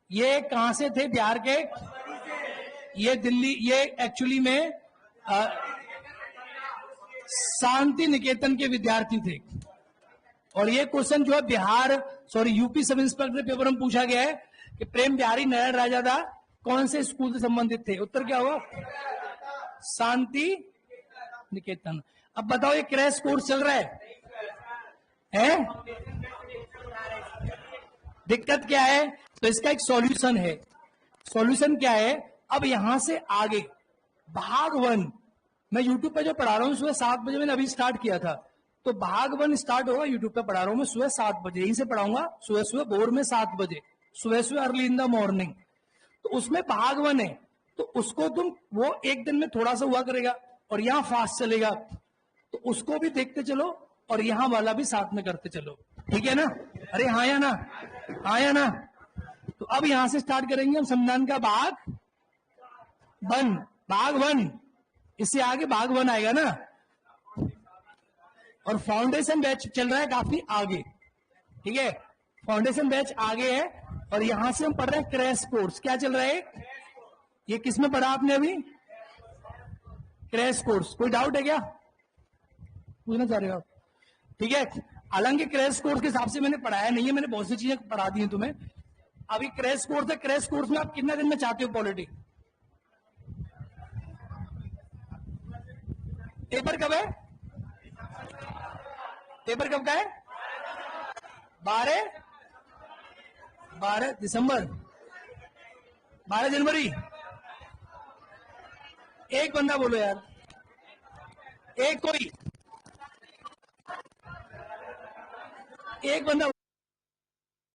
ये कहां से थे? बिहार के। ये दिल्ली, ये एक्चुअली में शांति निकेतन के विद्यार्थी थे। और ये क्वेश्चन जो है यूपी सब इंस्पेक्टर पेपर में पूछा गया है कि प्रेम बिहारी नारायण रायजादा कौन से स्कूल से संबंधित थे? उत्तर क्या हुआ? शांति निकेतन। अब बताओ, ये क्रैश कोर्स चल रहा है? दिक्कत क्या है? तो इसका एक सॉल्यूशन है। सॉल्यूशन क्या है? अब यहां से आगे भाग 1 मैं यूट्यूब पे जो पढ़ा रहा हूं सुबह 7 बजे, मैंने अभी स्टार्ट किया था। तो भाग 1 स्टार्ट होगा, यूट्यूब पे पढ़ा रहा हूं मैं सुबह 7 बजे, यहीं से पढ़ाऊंगा सुबह भोर में 7 बजे, सुबह अर्ली इन द मॉर्निंग। तो उसमें भाग 1 है, तो उसको वो एक दिन में थोड़ा सा हुआ करेगा और यहां फास्ट चलेगा, तो उसको भी देखते चलो और यहां वाला भी साथ में करते चलो, ठीक है ना? अरे हाँ या ना? हाँ या ना? तो अब यहां से स्टार्ट करेंगे हम संविधान का भाग 1। इससे आगे भाग 1 आएगा ना। और फाउंडेशन बैच चल रहा है काफी आगे, ठीक है? फाउंडेशन बैच आगे है और यहां से हम पढ़ रहे हैं क्रैश कोर्स। क्या चल रहा है? ये किसमें पढ़ा आपने अभी? Crash course. कोई डाउट है क्या? पूछना चाह रहे हो आप? ठीक है। हालांकि क्रैश कोर्स के हिसाब से मैंने पढ़ाया नहीं है, मैंने बहुत सी चीजें पढ़ा दी हैं तुम्हें। अभी क्रैश कोर्स है। क्रैश कोर्स में आप कितने दिन में चाहते हो पॉलिटी? पेपर कब है? पेपर कब का है? 12 दिसंबर, 12 जनवरी। एक बंदा बोलो यार, एक बंदा